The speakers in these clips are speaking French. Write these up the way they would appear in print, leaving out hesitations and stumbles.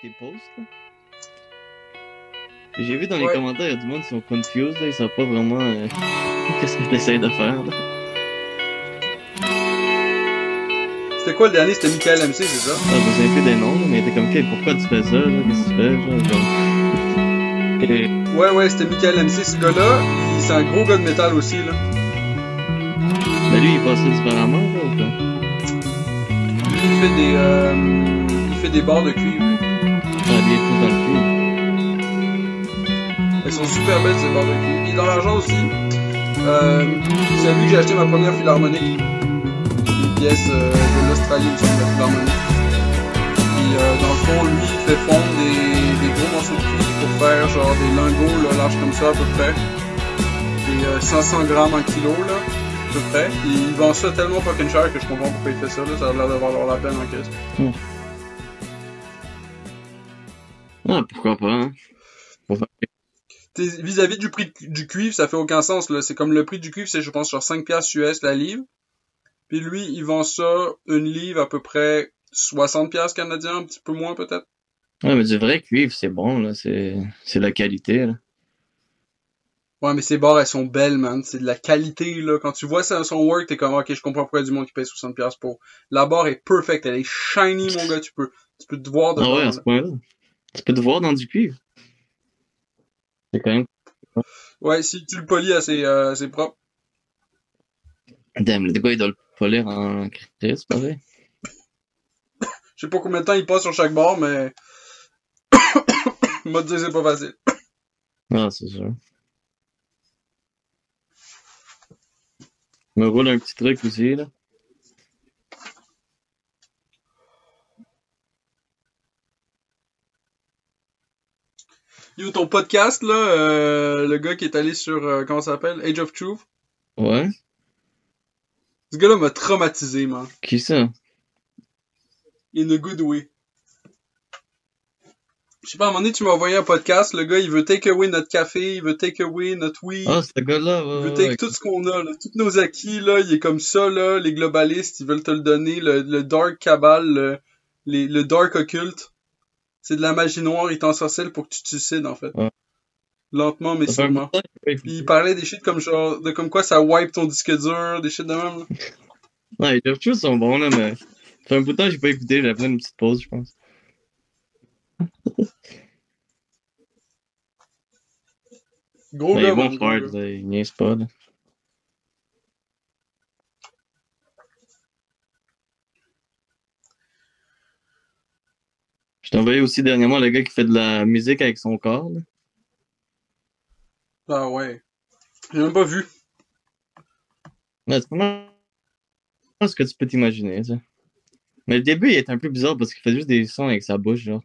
tes posts, là. J'ai vu dans les Ouais. commentaires, il y a du monde qui sont confused, là, ils savent pas vraiment qu'est-ce que t'essayes de faire, là. C'était quoi le dernier? C'était Michael MC, c'est ça? Ah, je me souviens plus des noms, là, mais il était comme, OK, pourquoi tu fais ça, là? Qu'est-ce que tu fais, genre? Et... Ouais, c'était Michael MC, ce gars-là. C'est un gros gars de métal aussi, là. Mais lui, il passe ça différemment, là, ou quoi? Lui, il fait des barres de cuivre. Ah, lui, il est plus dans le cul. Elles sont super belles, ces barres de cuivre. Et dans l'argent aussi, c'est à lui que j'ai acheté ma première philharmonique. Une pièce de l'Australie, une sorte de philharmonique. Puis dans le fond, lui, il fait fondre des gros morceaux de cuivre pour faire genre des lingots là, larges comme ça à peu près. Des 500 grammes en kilo là, à peu près. Et il vend ça tellement fucking cher que je comprends pourquoi il fait ça là. Ça a l'air de valoir la peine en caisse. Ah, pourquoi pas, hein? Vis-à-vis du prix du cuivre, ça fait aucun sens là. C'est comme le prix du cuivre, c'est je pense genre 5 piastres US la livre. Puis lui, il vend ça une livre à peu près 60 piastres canadiens, un petit peu moins peut-être. Ouais, mais du vrai cuivre, c'est bon, là. C'est la qualité, là. Ouais, mais ces barres, elles sont belles, man. C'est de la qualité, là. Quand tu vois ça, son work, t'es comme, ok, je comprends pourquoi il y a du monde qui paye 60 piastres pour. La barre est perfect, elle est shiny, mon gars. Tu peux te voir dedans. Ah ouais, à ce Là. point-là. Tu peux te voir dans du cuivre. C'est quand même... Ouais, si tu le polis assez propre. Damn, le gars, il doit le polir en crise, pareil. Je sais pas combien de temps il passe sur chaque barre, mais... Moi, te dire, c'est pas facile. Ah, c'est sûr. Je me roule un petit truc aussi, là. Yo, ton podcast, là, le gars qui est allé sur, comment ça s'appelle? Age of Truth. Ouais? Ce gars-là m'a traumatisé, man. Qui ça? In a good way. Je sais pas, à un moment donné, tu m'as envoyé un podcast, le gars, il veut take away notre café, il veut take away notre weed. Ah, ce gars-là, Il veut ouais, take ouais. tout ce qu'on a, là, tous nos acquis, là, il est comme ça, là, les globalistes, ils veulent te le donner, le dark cabal, le dark occulte. C'est de la magie noire, il t'ensorcelle pour que tu te suicides, en fait. Ouais. Lentement, mais Ça fait un bout de sûrement. temps que j'ai pas Puis il écouté. parlait des shit comme genre, de comme quoi ça wipe ton disque dur, des shit de même, là. Ouais, les choses sont bons, là, mais ça fait un bout de temps que j'ai pas écouté. J'ai fait une petite pause, je pense. Gros Mais il est gars, bon man, gros fart, gars. là. Il niaise pas, là. Je t'ai envoyé aussi dernièrement le gars qui fait de la musique avec son corps, là. Ah ouais. J'ai même pas vu. Ouais, c'est vraiment ce que tu peux t'imaginer, ça. Mais le début, il est un peu bizarre parce qu'il fait juste des sons avec sa bouche, genre.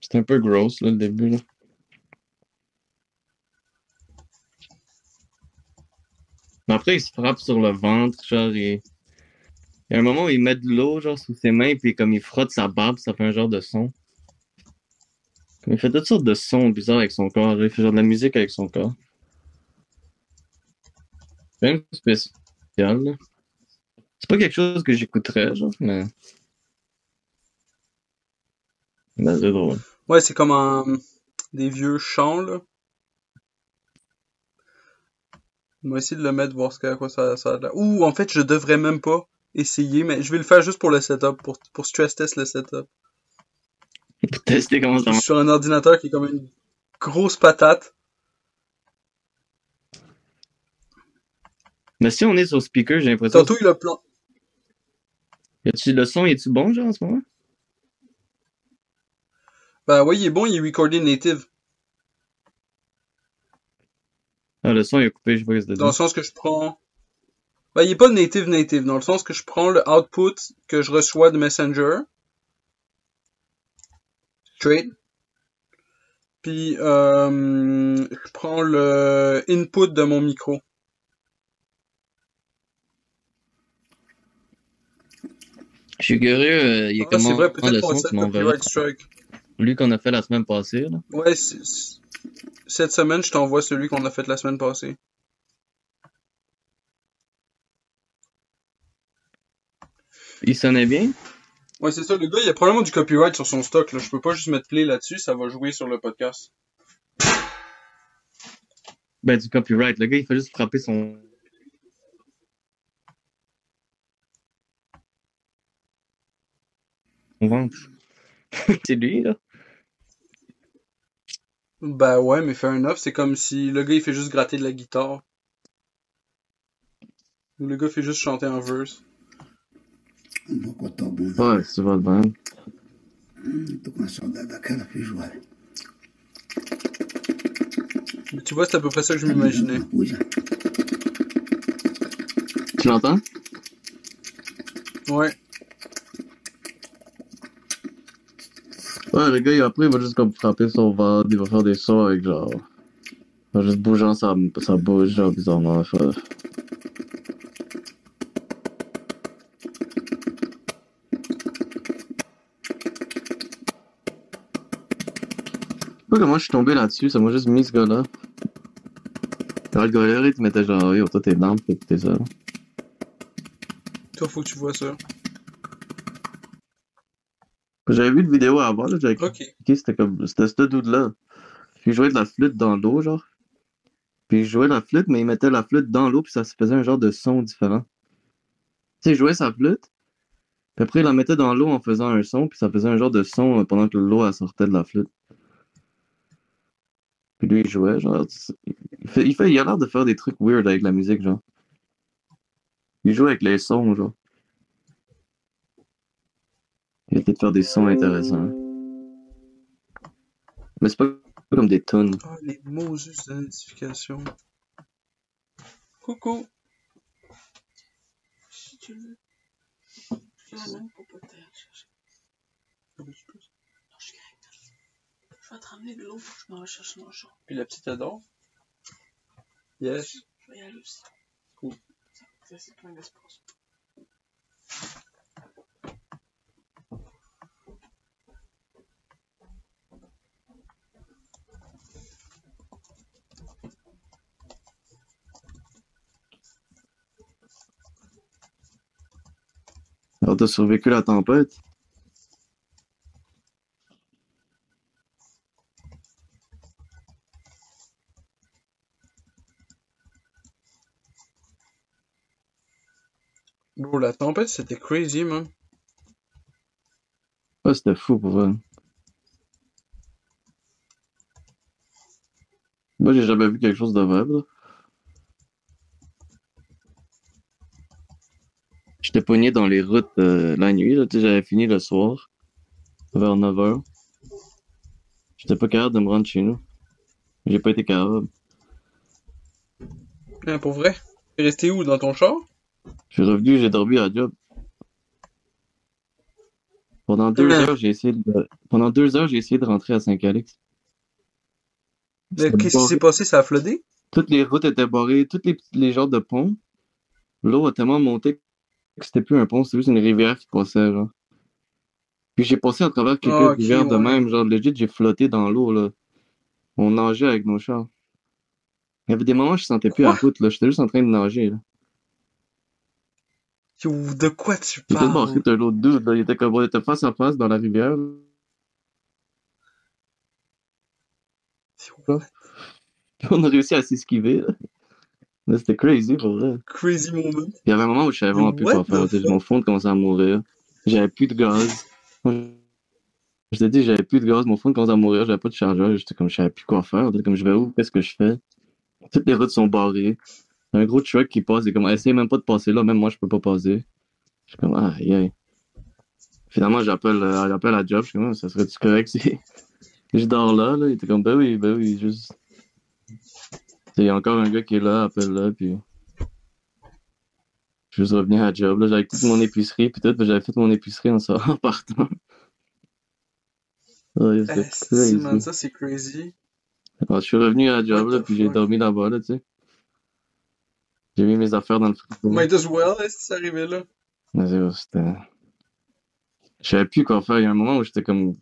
C'est un peu gross, là, le début, là. Mais après, il se frappe sur le ventre, genre, il y a un moment où il met de l'eau, genre, sous ses mains, puis comme il frotte sa barbe, ça fait un genre de son. Comme il fait toutes sortes de sons bizarres avec son corps, genre, il fait genre de la musique avec son corps. C'est quand même spécial, là. C'est pas quelque chose que j'écouterais, genre, mais c'est drôle. Ouais, c'est comme des vieux chants, là. On va essayer de le mettre, voir à quoi ça a l'air. Ouh, en fait, je devrais même pas essayer, mais je vais le faire juste pour le setup, pour stress test le setup. Pour tester comment Je ça suis marche. sur un ordinateur qui est comme une grosse patate. Mais si on est sur speaker, j'ai l'impression. Tantôt, il a plan... Le son, est-tu bon, genre, en ce moment? Ben ouais, il est bon, il est recordé native. Ah, le son, il est coupé, je sais pas ce que Dans c'est. le sens que je prends... Ben, il est pas native, dans le sens que je prends le output que je reçois de Messenger. Straight. Puis, je prends le input de mon micro. Je suis curieux, il est Ah, c'est comment vrai, le peut-être qu'on son, va tu se m'enverras. copyright strike. Lui qu'on a fait la semaine passée, là. Ouais, cette semaine, je t'envoie celui qu'on a fait la semaine passée. Il sonnait bien? Ouais, c'est ça, le gars, il y a probablement du copyright sur son stock, là. Je peux pas juste mettre play là-dessus, ça va jouer sur le podcast. Ben, du copyright. Le gars, il fait juste frapper son ventre. C'est lui, là. Ben ouais, mais fair enough, c'est comme si le gars, il fait juste gratter de la guitare. Ou le gars fait juste chanter en verse. Ouais, c'est votre band. Mais tu vois, c'est à peu près ça que je m'imaginais. Tu l'entends? Ouais. Ouais, le gars, après, il va juste comme frapper son ventre, il va faire des sons avec genre. Il va juste bouger sa bouche, genre bizarrement. Je sais pas comment je suis tombé là-dessus, ça m'a juste mis ce gars-là. Genre, le gars-là, il te mettait genre, yo, toi t'es down pour écouter ça. Toi, faut que tu vois ça. J'avais vu une vidéo avant, là, j'avais Ok. cliqué, c'était ce dude-là. Puis il jouait de la flûte dans l'eau, genre. Puis il jouait la flûte, mais il mettait la flûte dans l'eau, puis ça se faisait un genre de son différent. Tu sais, il jouait sa flûte, puis après il la mettait dans l'eau en faisant un son, puis ça faisait un genre de son pendant que l'eau elle sortait de la flûte. Puis lui, il jouait, genre. Il a l'air de faire des trucs weird avec la musique, genre. Il joue avec les sons, genre. Il essaie de faire des sons intéressants. Mais c'est pas comme des tunes. Ah, les mots juste d'identification. Coucou. Si tu veux. Je la même pour pas te chercher. Non, je suis correct. Je vais te ramener de l'eau, faut que je m'en chercher mon chat. Puis la petite adore. Yes. Je vais y aller aussi. Cool. Ça, c'est plein d'espace. Alors, t'as survécu la tempête? Bro, la tempête, c'était crazy, man. Ouais, c'était fou pour vrai. Moi, j'ai jamais vu quelque chose de vrai, là. J'étais pogné dans les routes la nuit, là. Tu sais, j'avais fini le soir, vers 9h. J'étais pas capable de me rendre chez nous. J'ai pas été capable. Hein, pour vrai? T'es resté où? Dans ton char? Je suis revenu, j'ai dormi à la job. Pendant 2 heures, Pendant 2 heures, j'ai essayé de rentrer à Saint-Calix. Mais qu'est-ce qui s'est passé? Ça a floodé? Toutes les routes étaient barrées, les genres de ponts. L'eau a tellement monté que c'était plus un pont, c'était juste une rivière qui passait, genre. Puis j'ai passé à travers quelques Ah, ok, rivières de ouais. même, genre legit, j'ai flotté dans l'eau, là. On nageait avec nos chars. Il y avait des moments où je sentais plus la Quoi? route, là. J'étais juste en train de nager, là. Yo, de quoi tu J'ai tellement parles? marqué un autre dude, là. On était face à face dans la rivière, là. Puis on a réussi à s'esquiver, là. Mais c'était crazy, pour vrai. Crazy moment. Il y avait un moment où je savais Yo, vraiment plus quoi what faire, the tu sais. fuck? Mon phone commençait à mourir. J'avais plus de gaz. Je t'ai dit, j'avais plus de gaz, mon phone commençait à mourir, j'avais pas de chargeur, j'étais comme, je savais plus quoi faire, comme, je vais où, qu'est-ce que je fais? Toutes les routes sont barrées. Un gros truck qui passe, et comme, essaye même pas de passer là, même moi, je peux pas passer. Je suis comme, aïe, aïe. Finalement, j'appelle la job, je suis comme, ça serait-tu correct si je dors là, là? Il était comme, ben oui, juste. Il y a encore un gars qui est là, appelle là, puis. Je suis juste revenu à la job, là, j'avais toute mon épicerie, puis tout, puis j'avais fait mon épicerie en partant. Ouais, c'était Esti, man, crazy. ça c'est crazy. Alors, je suis revenu à la What job, là, the puis j'ai fuck? dormi là-bas, là, tu sais. J'ai mis mes affaires dans le frigo. Might as well, est-ce que ça arrivait là? Mais c'était. Je savais plus quoi faire. Il y a un moment où j'étais comme. Tu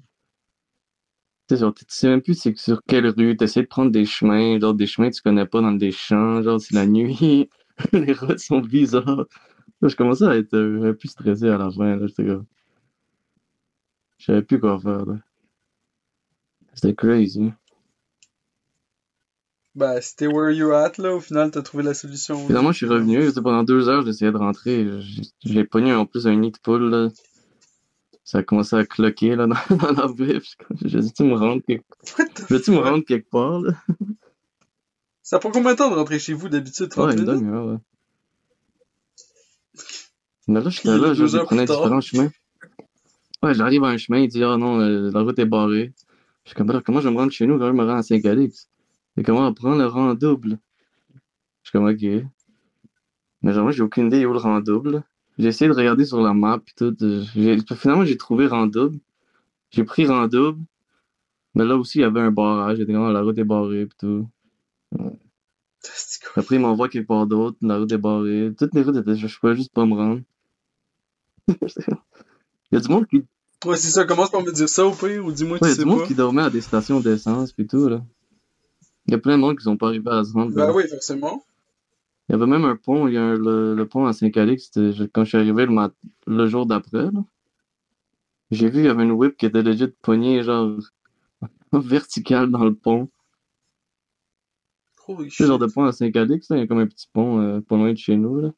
sais, genre, tu sais même plus c'est sur quelle rue. T'essaies de prendre des chemins, genre des chemins que tu connais pas dans des champs, genre c'est la nuit. Les routes sont bizarres. Là, je commençais à être un peu stressé à la fin, là. J'étais comme... Je savais plus quoi faire, là. C'était crazy. Ben, c'était where you at, là. Au final, t'as trouvé la solution Finalement, aussi. je suis revenu. Tu sais, pendant 2 heures, j'essayais de rentrer. J'ai pogné en plus un nid de poule, là. Ça a commencé à cloquer, là, dans la baie. J'ai dit, tu me rendre quelque... What the Veux-tu me fuck? rendre quelque part, là? Ça prend combien de temps de rentrer chez vous d'habitude? 30 Ouais, une minutes? demi-heure, ouais. Mais là, Il j'étais est là, genre, 2 je heures plus prenais tard. différents chemins. Ouais, j'arrive à un chemin, il dit, ah non, la route est barrée. Je suis comme, alors, comment je vais me rendre chez nous, quand je me rends à Saint-Calix? Et comment prendre le rang double? Je suis comme, ok. Mais genre, moi, j'ai aucune idée où le rang double. J'ai essayé de regarder sur la map et tout. Finalement, j'ai trouvé rang double. J'ai pris rang double. Mais là aussi, il y avait un barrage. J'étais comme, ah, la route est barrée et tout. Ouais. C'est quoi? Après, ils m'envoient quelque part d'autre. La route est barrée. Toutes les routes étaient, je pouvais juste pas me rendre. Il y a du monde qui, Ouais, c'est ça. Commence par me dire ça au pire, ou dis-moi que ouais, tu il y a sais du monde pas. qui dormait à des stations d'essence puis tout, là. Il y a plein de monde qui sont pas arrivés à se rendre, Ben là. oui, forcément. Il y avait même un pont, il y a le pont à Saint-Calix, quand je suis arrivé le jour d'après, là. J'ai vu, il y avait une whip qui était legit poignée, genre, verticale dans le pont. Holy Tu sais, genre shit. de pont à Saint-Calix, là, il y a comme un petit pont pas loin de chez nous, là.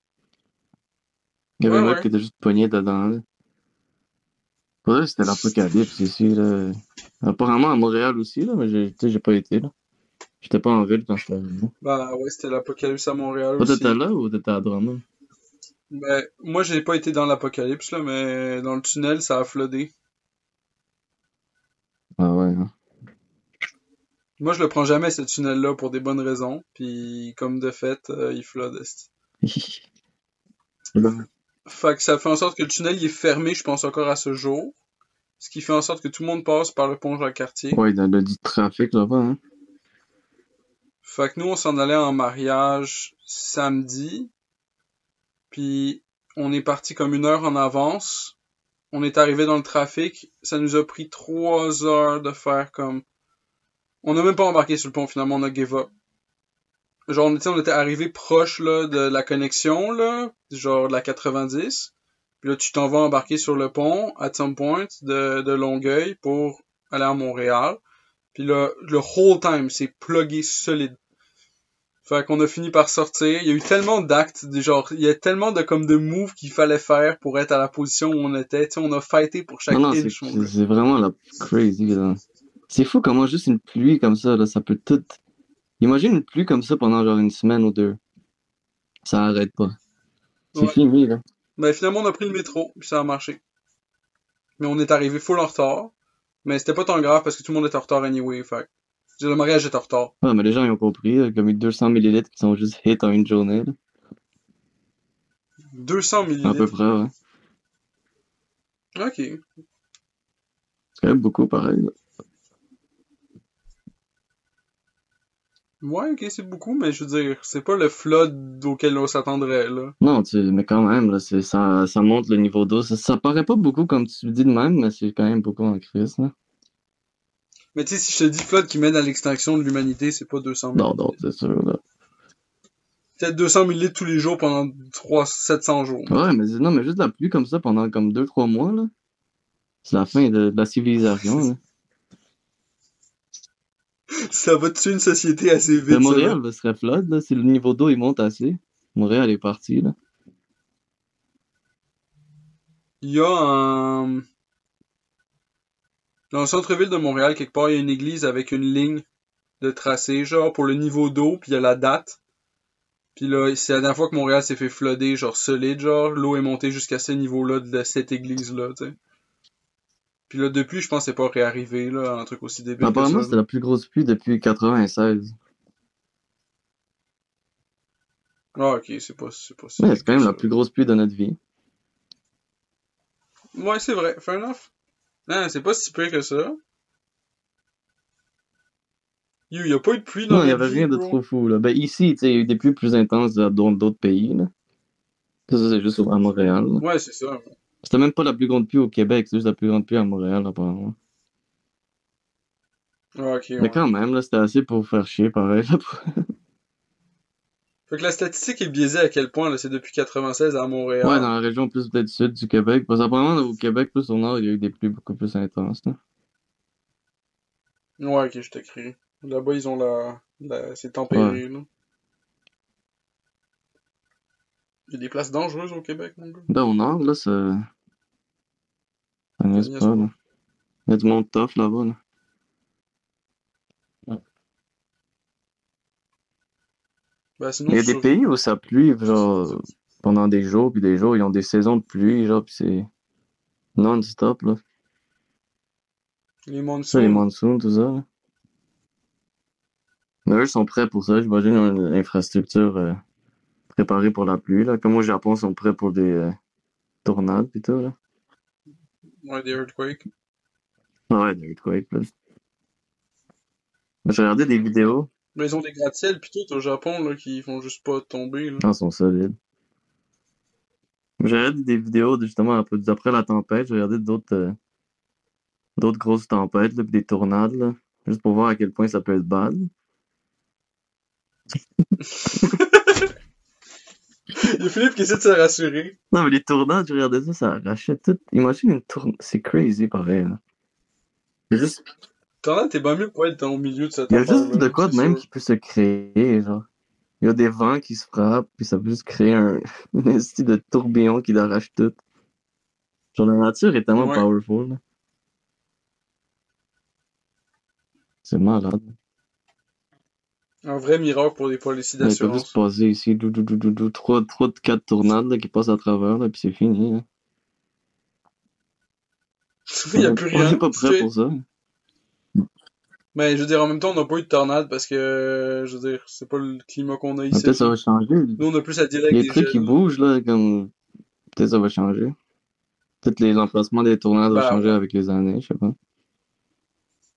Il y avait Ouais, une whip ouais. qui était juste poignée dedans, là. Pour vrai, c'était l'apocalypse ici, là. Apparemment à Montréal aussi, là, mais tu sais, j'ai pas été, là. J'étais pas en ville quand j'étais arrivé. Ben ouais, c'était l'apocalypse à Montréal Toi, t'étais aussi. là ou t'étais à Drummond? Ben, moi, j'ai pas été dans l'apocalypse, là, mais dans le tunnel, ça a floodé. Ah ouais, hein. Moi, je le prends jamais, ce tunnel-là, pour des bonnes raisons. Puis, comme de fait, il flood. Esti. Ben, Fait que ça fait en sorte que le tunnel, il est fermé, je pense, encore à ce jour. Ce qui fait en sorte que tout le monde passe par le pont Jacques-Cartier. ouais, il y a du trafic là-bas, hein. Fait que nous, on s'en allait en mariage samedi. Puis, on est parti comme 1 heure en avance. On est arrivé dans le trafic. Ça nous a pris 3 heures de faire comme... On n'a même pas embarqué sur le pont, finalement, on a give up. Genre, on était arrivé proche, là, de la connexion, là, genre de la 90. Puis là, tu t'en vas embarquer sur le pont, at some point, de Longueuil pour aller à Montréal. Puis là, le whole time, c'est plugué solide. Fait qu'on a fini par sortir. Il y a eu tellement d'actes, genre, il y a tellement de comme de moves qu'il fallait faire pour être à la position où on était. Tu sais, on a fighté pour Non, chaque non, inch, mon gars. c'est vraiment la crazy, là. C'est fou comment juste une pluie comme ça, là, ça peut tout... Imagine une pluie comme ça pendant genre une semaine ou deux. Ça arrête pas. C'est Ouais. fini, là. Ben finalement, on a pris le métro, puis ça a marché. Mais on est arrivé full en retard. Mais c'était pas tant grave parce que tout le monde était en retard anyway. Fait que le mariage était en retard. Ouais, mais les gens, ils ont compris, là, comme 200 millilitres qui sont juste hit en une journée, là. 200 À peu millilitres. près, ouais. Ok. C'est quand même beaucoup, pareil, là. Ouais, ok, c'est beaucoup, mais je veux dire, c'est pas le flood auquel on s'attendrait, là. Non, mais quand même, là, ça monte le niveau d'eau. Ça paraît pas beaucoup comme tu le dis de même, mais c'est quand même beaucoup en crise, là. Mais tu sais, si je te dis flood qui mène à l'extinction de l'humanité, c'est pas 200 Non, non, millilitres. c'est sûr, là. Peut-être 200 millilitres tous les jours pendant 700 jours. Ouais, mais non, mais juste la pluie comme ça pendant comme 2-3 mois, là. C'est la fin de la civilisation, là. Ça va tuer une société assez Mais vite, ça, là. Montréal serait flood, là, si le niveau d'eau il monte assez. Montréal est parti, là. Il y a un... Dans le centre-ville de Montréal, quelque part, il y a une église avec une ligne de tracé, genre, pour le niveau d'eau, puis il y a la date. Puis là, c'est la dernière fois que Montréal s'est fait flooder, genre, solide, genre, l'eau est montée jusqu'à ce niveau-là de cette église-là, tu sais. Puis là, depuis, je pense que c'est pas réarrivé, là, un truc aussi débile que ça, Apparemment, là. c'était la plus grosse pluie depuis 96. Ah, ok, c'est pas si Mais big c'est quand que même ça, la plus grosse pluie de notre vie. là. Ouais, c'est vrai, fair enough. Non, c'est pas si pire que ça. Il y a pas eu de pluie dans Non, il y notre avait vie, rien de bro. trop fou, là. Ben, ici, tu sais, il y a eu des pluies plus intenses dans d'autres pays, là. Ça, c'est juste à Montréal, là. Ouais, c'est ça. C'était même pas la plus grande pluie au Québec, c'est juste la plus grande pluie à Montréal, apparemment. Ah, ok, Mais ouais. quand même, là, c'était assez pour faire chier, pareil, là. Fait que la statistique est biaisée à quel point, là? C'est depuis 96 à Montréal. Ouais, dans la région plus peut-être sud du Québec. Parce qu'apparemment, au Québec, plus au nord, il y a eu des pluies beaucoup plus intenses, là. Ouais, ok, je t'écris. Là-bas, ils ont c'est tempéré, là. Il y a des places dangereuses au Québec, mon gars. Là, au nord, là, ça niaise pas, là. Il y a du monde tough là-bas, là. Ben, sinon, Il y a des pays où ça pluie, genre, pendant des jours, puis des jours, ils ont des saisons de pluie, genre, puis c'est non-stop, là. les Ça, monsoons. les monsoons, tout ça, là. Mais eux sont prêts pour ça, j'imagine, ils ont une infrastructure préparée pour la pluie, là. Comme au Japon, ils sont prêts pour des tornades, pis tout, là. Ouais, des earthquakes. Ouais, des earthquakes, là. J'ai regardé des vidéos. Mais ils ont des gratte-ciels pis tout au Japon, là, qui font juste pas tomber, là. Ah, ils sont solides. J'ai regardé des vidéos, justement, un peu après la tempête, j'ai regardé d'autres grosses tempêtes, là, pis des tornades, là. Juste pour voir à quel point ça peut être bad. Il y a Philippe qui essaie de se rassurer. Non, mais les tornades, je regardais ça, ça arrachait tout. Imagine une tornade. C'est crazy, pareil, là. Il y a juste, Tornade, t'es pas mieux pour être au milieu de cette il y a affaire-là. juste de quoi de c'est même sûr. qui peut se créer, genre. Il y a des vents qui se frappent, puis ça peut juste créer une style de tourbillon qui l'arrache tout. Genre, la nature est tellement Ouais. powerful, là. C'est malade. Un vrai miracle pour les policiers Là, il peut d'assurance. juste passer ici, 4 tornades, là, qui passent à travers, là, puis c'est fini, là. Il y a plus On rien. n'est pas prêt pour ça. Mais je veux dire, en même temps, on n'a pas eu de tornade parce que, je veux dire, c'est pas le climat qu'on a Mais ici. peut-être ça va changer. Nous, on a plus à dire Il y avec a des des trucs qui gels. bougent, là, comme. Peut-être ça va changer. Peut-être les emplacements des tornades vont Bah, changer ouais. avec les années, je sais pas.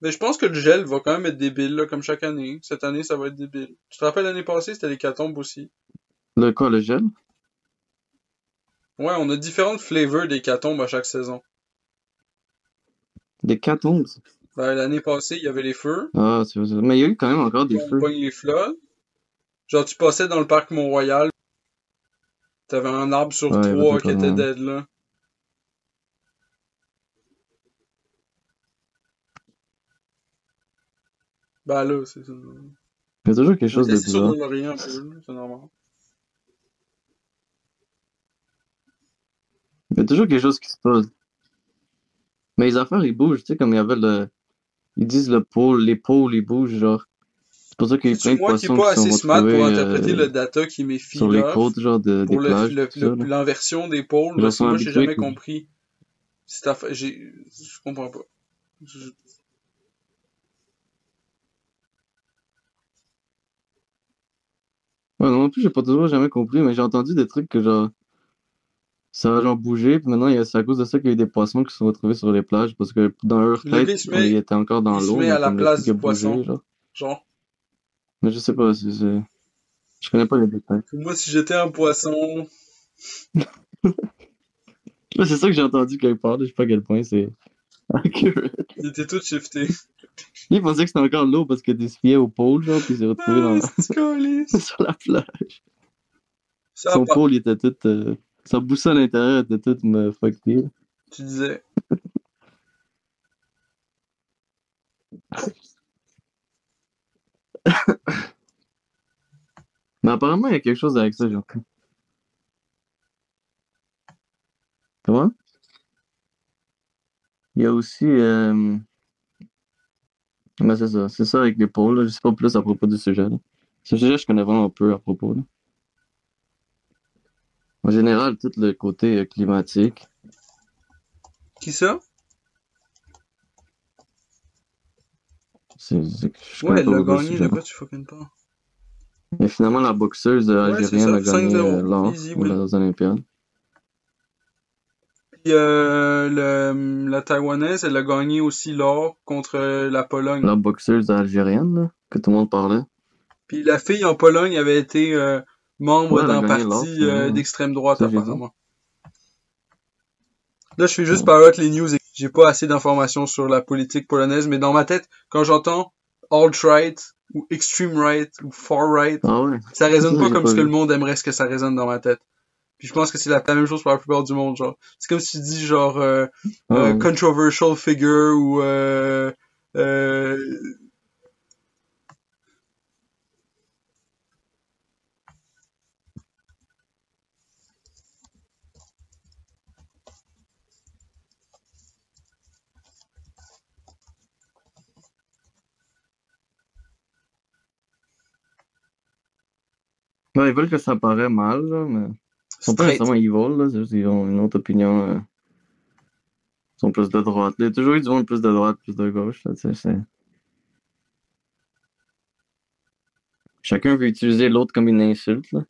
Mais je pense que le gel va quand même être débile, là, comme chaque année. Cette année, ça va être débile. Tu te rappelles l'année passée, c'était l'hécatombe aussi. Le quoi, le gel? Ouais, on a différentes flavors d'hécatombe à chaque saison. Des catombes. Ben, l'année passée, il y avait les feux. Ah, c'est vrai. Mais il y a eu quand même encore des On feux. pogne les flottes. Genre, tu passais dans le parc Mont-Royal. T'avais un arbre sur Ouais, il y avait 3 tout qui le était temps. dead, là. Ben là, c'est ça. Il y a toujours quelque chose de C'est sûr bizarre. de rien un peu, là, c'est normal. Il y a toujours quelque chose qui se passe. Mais les affaires, ils bougent, tu sais, comme il y avait le. Ils disent les pôles, ils bougent, genre. C'est pour ça qu'il y a eu plein C'est de moi qui est poissons pas qui sont assez smart pour retrouvés interpréter le data qui m'est sur les feed-off côtes, genre, des pour plages, tout ça, là. l'inversion des pôles. Genre, Parce que sont moi, j'ai habitués jamais que- compris. Cette affaire, je comprends pas. Ouais, non plus, j'ai pas toujours jamais compris, mais j'ai entendu des trucs que, genre, ça a genre bougé, puis maintenant, c'est à cause de ça qu'il y a eu des poissons qui se sont retrouvés sur les plages, parce que dans leur Le gars, tête, il était encore dans il se l'eau, met mais à la comme le place truc a du poisson. bougé, genre. Genre, Mais je sais pas, je connais pas les détails. moi, si j'étais un poisson, Là, c'est ça que j'ai entendu quelque part, là, je sais pas à quel point c'est accurate. il était tout shifté. Il pensait que c'était encore l'eau parce qu'il se fiait au pôle, genre, puis il s'est retrouvé Ah, c'est câlisse. sur la plage. Ça a Son pas. pôle, il était tout. Sa boussole à l'intérieur était toute fuckée. Tu disais. Mais apparemment, il y a quelque chose avec ça, j'ai appris. Comment? Il y a aussi. Mais c'est ça avec les pôles, là. Je sais pas plus à propos du sujet, là. Ce sujet, je connais vraiment peu à propos, là. En général, tout le côté climatique. Qui ça? Je connais Ouais, elle pas l'a beaucoup le gagné, sujet. le gars, tu fucking pas. Mais finalement, la boxeuse algérienne c'est a ça, gagné 5-0. l'or Easy aux win. Olympiades. Puis la Taïwanaise, elle a gagné aussi l'or contre la Pologne. La boxeuse algérienne, là, que tout le monde parlait. Puis la fille en Pologne avait été membre Ouais, elle a d'un gagné l'or, parti finalement. d'extrême droite, Ça, j'ai apparemment. Là, je fais juste parler les news et j'ai pas assez d'informations sur la politique polonaise, mais dans ma tête, quand j'entends alt-right, ou extreme right, ou far right. Ah ouais. Ça résonne pas j'ai comme pas ce que vu. le monde aimerait ce que ça résonne dans ma tête. Puis je pense que c'est la même chose pour la plupart du monde, genre. C'est comme si tu dis, genre, Ah ouais. controversial figure, ou Ouais, ils veulent que ça paraît mal, là, mais ils sont pas straight. nécessairement evil, là, c'est juste qu'ils ont une autre opinion. Ils sont plus de droite. Il y a toujours eu du monde plus de droite, plus de gauche, là, tu sais. Chacun veut utiliser l'autre comme une insulte, là.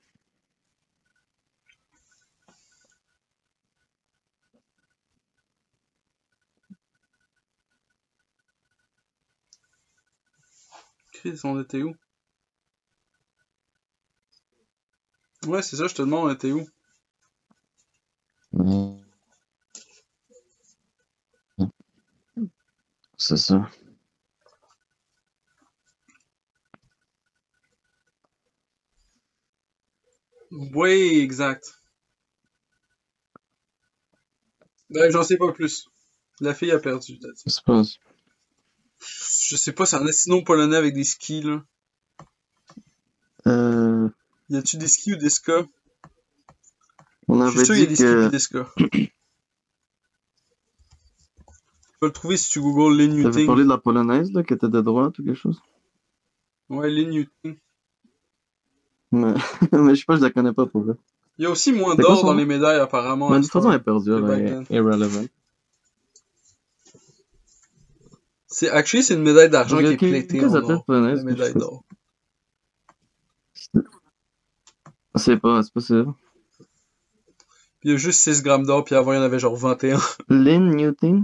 Chris, on était où? Ouais, c'est ça, je te demande, on était où? Ouais. C'est ça. Oui, exact. Ben, j'en sais pas plus. La fille a perdu, peut-être. C'est pas... Je sais pas, c'est un asino polonais avec des skis, là. Y a-tu des skis ou des ska? On Je suis avait sûr qu'il y a dit des skis et que... des ska. Tu peux le trouver si tu googles Lin T'avais Yuting. parlé de la polonaise, là, qui était de droite ou quelque chose? Ouais, Lin Yuting. Mais, mais je sais pas, je la connais pas pour vrai. Il y a aussi moins C'est quoi d'or son dans nom? les médailles, apparemment, Mais à de toute façon, elle est perdue, que là, back elle then. est irrelevant. C'est une médaille d'argent Parce qui est que platée quelques en athlètes or. La polonaises, médaille d'or. c'est pas ça. Puis il y a juste 6 grammes d'or, puis avant, il y en avait genre 21. Lin Yuting?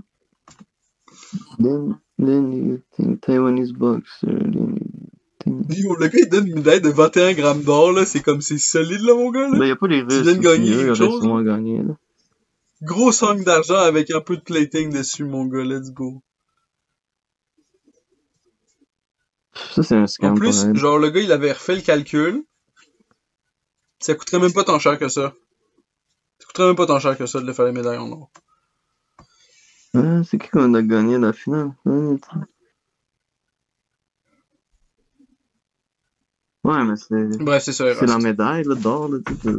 Lin Yuting, Taiwanese boxer, Lin Yuting. Yo, le gars, il donne une médaille de 21 grammes d'or, là. C'est comme, c'est solide, là, mon gars, là. Ben, y a pas les Tu Russes viens de aussi, gagner eux, ils quelque auraient chose, sûrement là. gagné, là. Gros sang d'argent avec un peu de plating dessus, mon gars. Let's go. Ça, c'est un En scam, plus, pareil. genre, le gars, il avait refait le calcul. Ça coûterait même pas tant cher que ça. Ça coûterait même pas tant cher que ça de le faire les médailles en or. C'est qui qu'on a gagné la finale? Ouais, mais Bref, c'est ça, c'est la Erast. médaille, là, d'or, là, tu sais.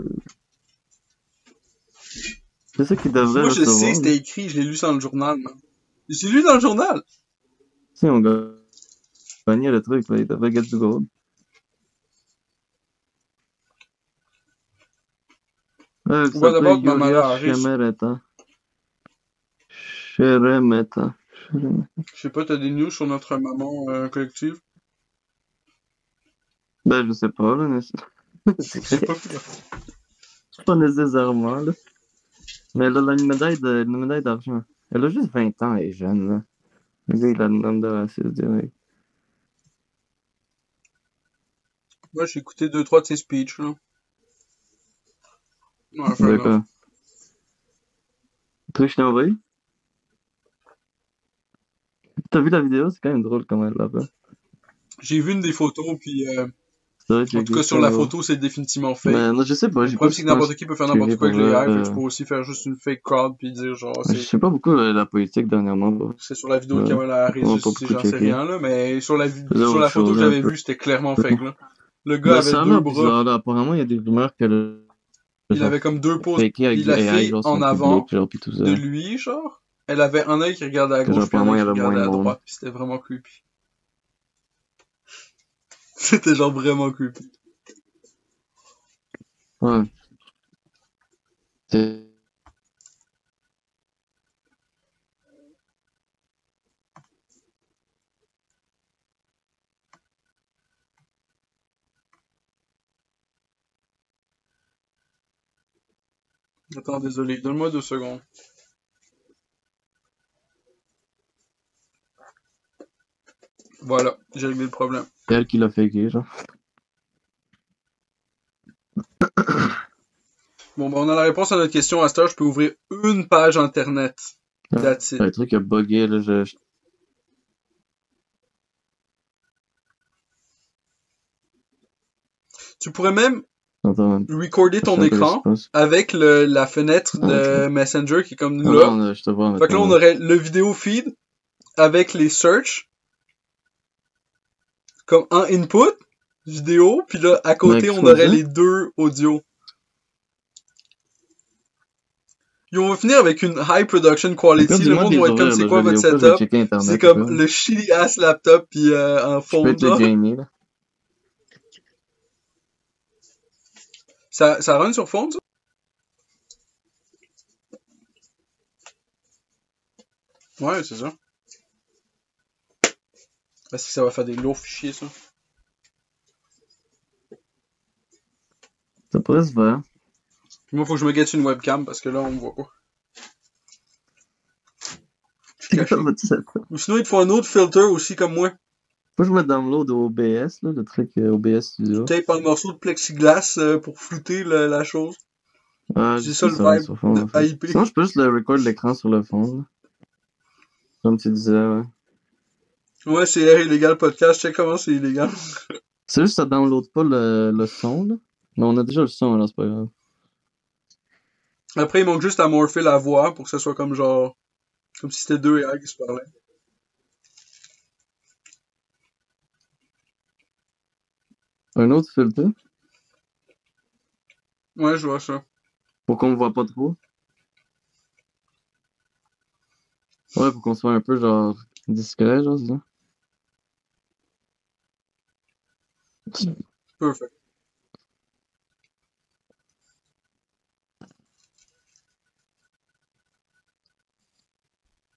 C'est ça qu'ils devraient Moi, je sais, recevoir. c'était écrit, je l'ai lu dans le journal, man. J'ai lu dans le journal! Si on gagnait le truc, là, ils devraient get du gold. Il What s'appelait about Mamala Yuria Harris? Shemereta. Je sais pas, t'as des news sur notre maman collective? Ben, je sais pas, là, mais Je sais pas. c'est pas nécessairement, là. Mais elle a une médaille d'argent. Elle a juste 20 ans, elle est jeune, là. Le gars, il a le nom de raciste direct. Moi, j'ai écouté 2-3 de ses speeches, là. Ouais, fair enough. D'accord. Le truc que je t'ai envoyé? T'as vu la vidéo? C'est quand même drôle comment elle l'a fait. J'ai vu une des photos, puis C'est vrai, en tout cas, sur la photo, c'est définitivement fake. Mais non, je sais pas, Le j'ai problème, pas c'est que n'importe qui peut faire n'importe quoi avec les pour, lives, fait que tu peux aussi faire juste une fake crowd, puis dire genre, Je sais pas beaucoup la politique dernièrement. Bah. c'est sur la vidéo de Kamala Harris, On va je pas sais, beaucoup j'en sais checker. rien, là, mais sur la autre photo chose, que j'avais un peu. vue, c'était clairement fake, là. Le Mais gars avait ça a deux l'air bras, bizarre, là. Apparemment, il y a des rumeurs que il avait comme deux poses, faké avec puis du la AI, fille genre, en son avant public, genre, pis tout ça. de lui, genre, elle avait un œil qui regardait à Que genre, gauche, puis un apparemment, œil il y qui avait moins regardait de à monde. droite, puis c'était vraiment creepy. C'était genre vraiment creepy. Ouais. C'est... Attends, désolé, donne-moi 2 secondes. Voilà, j'ai réglé le problème. C'est elle qui l'a faké, genre. Bon, ben, on a la réponse à notre question. À cette heure, je peux ouvrir une page internet. That's it. Le truc a bugué, là, Tu pourrais même Attends, recorder ton je sais pas, écran je pense. avec la fenêtre Ah, de ok. Messenger qui est comme Ah, là. non, je te vois Fait que là, maintenant. on aurait le vidéo feed avec les search comme en input vidéo, puis là, à côté, Mais on qu'est-ce qu'on aurait dit? les deux audios. Et on va finir avec une high production Encore quality. Le dis-moi monde des va être comme, horaires, c'est là. quoi Je l'ai votre ou pas, je vais setup? checker C'est Internet comme après. le shitty ass laptop puis en Je peux fond, être le genre. Jamie, là. Ça run sur fond, ça? Ouais, c'est ça. Est-ce que ça va faire des lourds fichiers, ça? Ça pourrait se faire. Puis moi, faut que je me guette une webcam parce que là, on me voit pas. Je suis C'est caché. quoi votre setup? Ou sinon, il te faut un autre filter aussi comme moi. Faut que je me download au OBS, là, le truc OBS Studio. Tape un morceau de plexiglas pour flouter la chose. Ah, C'est je ça sais le ça va vibe sur fond, en de fait. AIP. Sinon, je peux juste le record l'écran sur le fond, là. Comme tu disais, ouais. Ouais, c'est Air Illégal Podcast. Check comment c'est illégal. C'est juste que ça download pas le son, là. Mais on a déjà le son, alors c'est pas grave. Après, il manque juste à morpher la voix pour que ce soit comme genre... Comme si c'était deux AI qui se parlaient. Un autre filtre, Ouais, je vois ça. pour qu'on me voit pas trop. Ouais, pour qu'on soit un peu, genre, discret, genre, c'est ça. Perfect.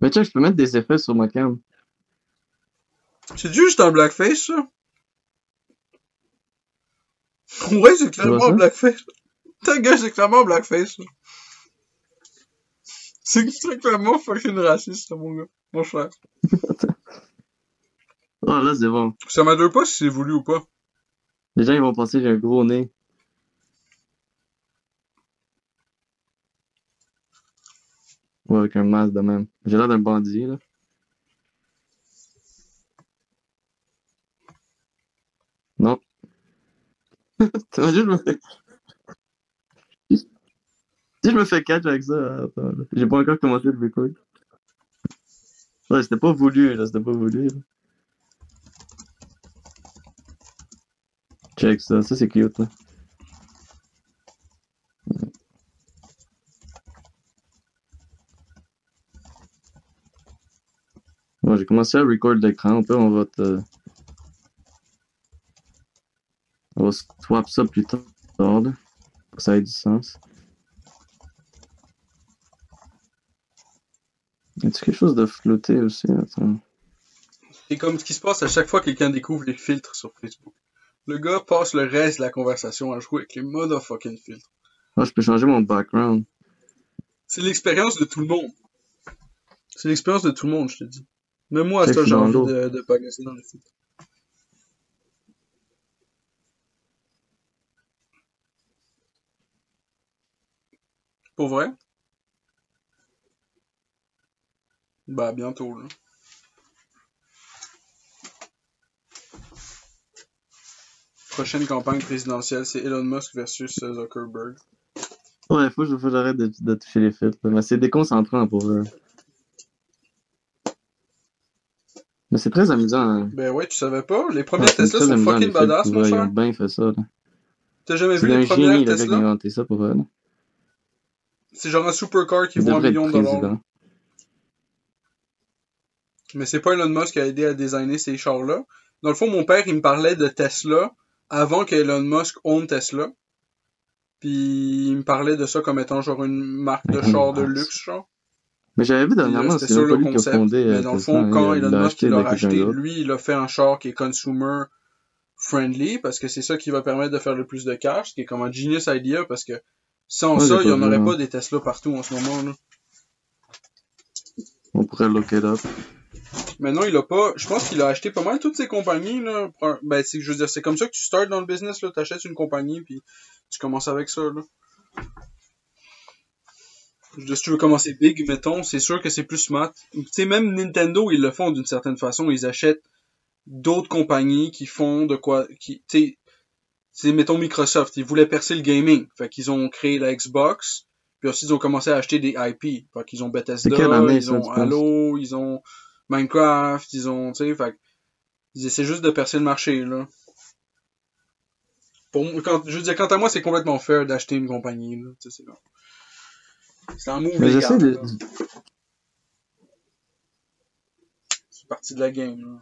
Mais check, je peux mettre des effets sur ma cam. C'est juste un blackface, ça? Ouais, c'est Tu vois clairement ça? un blackface. Ta gueule, c'est clairement un blackface. Ça. C'est clairement fucking raciste, ça, mon gars. Mon cher. Oh, là, c'est bon. Ça m'aide pas si c'est voulu ou pas. Les gens, ils vont penser que j'ai un gros nez. Ouais, avec un masque de même. J'ai l'air d'un bandit, là. Non. T'imagines, je me fais... Si je me fais catch avec ça, attends, là. J'ai pas encore commencé le record. Ouais, c'était pas voulu, là, c'était pas voulu, là. Check ça, ça c'est cute, là. Bon, j'ai commencé à record l'écran, on va on va swap ça plus tard, là, pour que ça ait du sens. Y a-tu quelque chose de flouté aussi? Attends. C'est comme ce qui se passe à chaque fois que quelqu'un découvre les filtres sur Facebook. Le gars passe le reste de la conversation à jouer avec les motherfucking filtres. Ah, je peux changer mon background. C'est l'expérience de tout le monde. C'est l'expérience de tout le monde, je te dis. Même moi, à Check, ça, je suis j'ai dans envie l'eau. de pagasser dans les filtres. Pour vrai? Bah, bientôt, là. Prochaine campagne présidentielle, c'est Elon Musk versus Zuckerberg. Ouais, faut que j'arrête de toucher les filtres, là. Mais c'est déconcentrant pour eux. Mais c'est très amusant, hein. Ben ouais, tu savais pas? Les Ouais, premières c'est Tesla très sont amusant, les fucking filtres, badass, pour mon vrai. Ils ont cher. bien fait ça, là. T'as jamais C'est vu les d'un premières génie, le gars qui a Tesla? inventé ça, pour vrai, là. C'est genre un supercar qui Il vaut $1 devrait être million. président. Mais c'est pas Elon Musk qui a aidé à designer ces chars-là. Dans le fond, mon père, il me parlait de Tesla avant que Elon Musk own Tesla. Puis il me parlait de ça comme étant genre une marque de char de luxe, genre. Mais j'avais vu Puis dernièrement, c'était c'est ça même pas le lui qui a concept. fondé Mais dans le Tesla, fond, hein. quand Il Elon l'a Musk acheté il de l'a quelqu'un racheté, d'autre. lui, il a fait un char qui est consumer friendly parce que c'est ça qui va permettre de faire le plus de cash, ce qui est comme un genius idea parce que sans Moi, ça, j'ai il y pas en vu, aurait non. pas des Tesla partout en ce moment, là. On pourrait look it up. Maintenant, il a pas. Je pense qu'il a acheté pas mal toutes ces compagnies, là. Ben, je veux dire, c'est comme ça que tu startes dans le business, là. T'achètes une compagnie, puis tu commences avec ça, là. Je veux dire, si tu veux commencer big, mettons, c'est sûr que c'est plus smart. Tu sais, même Nintendo, ils le font d'une certaine façon. Ils achètent d'autres compagnies qui font de quoi. Tu sais, c'est, mettons, Microsoft, ils voulaient percer le gaming. Fait qu'ils ont créé la Xbox, puis ensuite ils ont commencé à acheter des IP. Fait qu'ils ont C'est Bethesda, quelle année, ils ça, ont tu penses? Halo, ils ont Minecraft, ils ont, tu sais, fait ils essaient juste de percer le marché, là. Je veux dire, quant à moi, c'est complètement fair d'acheter une compagnie, là. Tu sais, c'est un move Mais j'essaie légal, de... là. C'est partie de la game, là.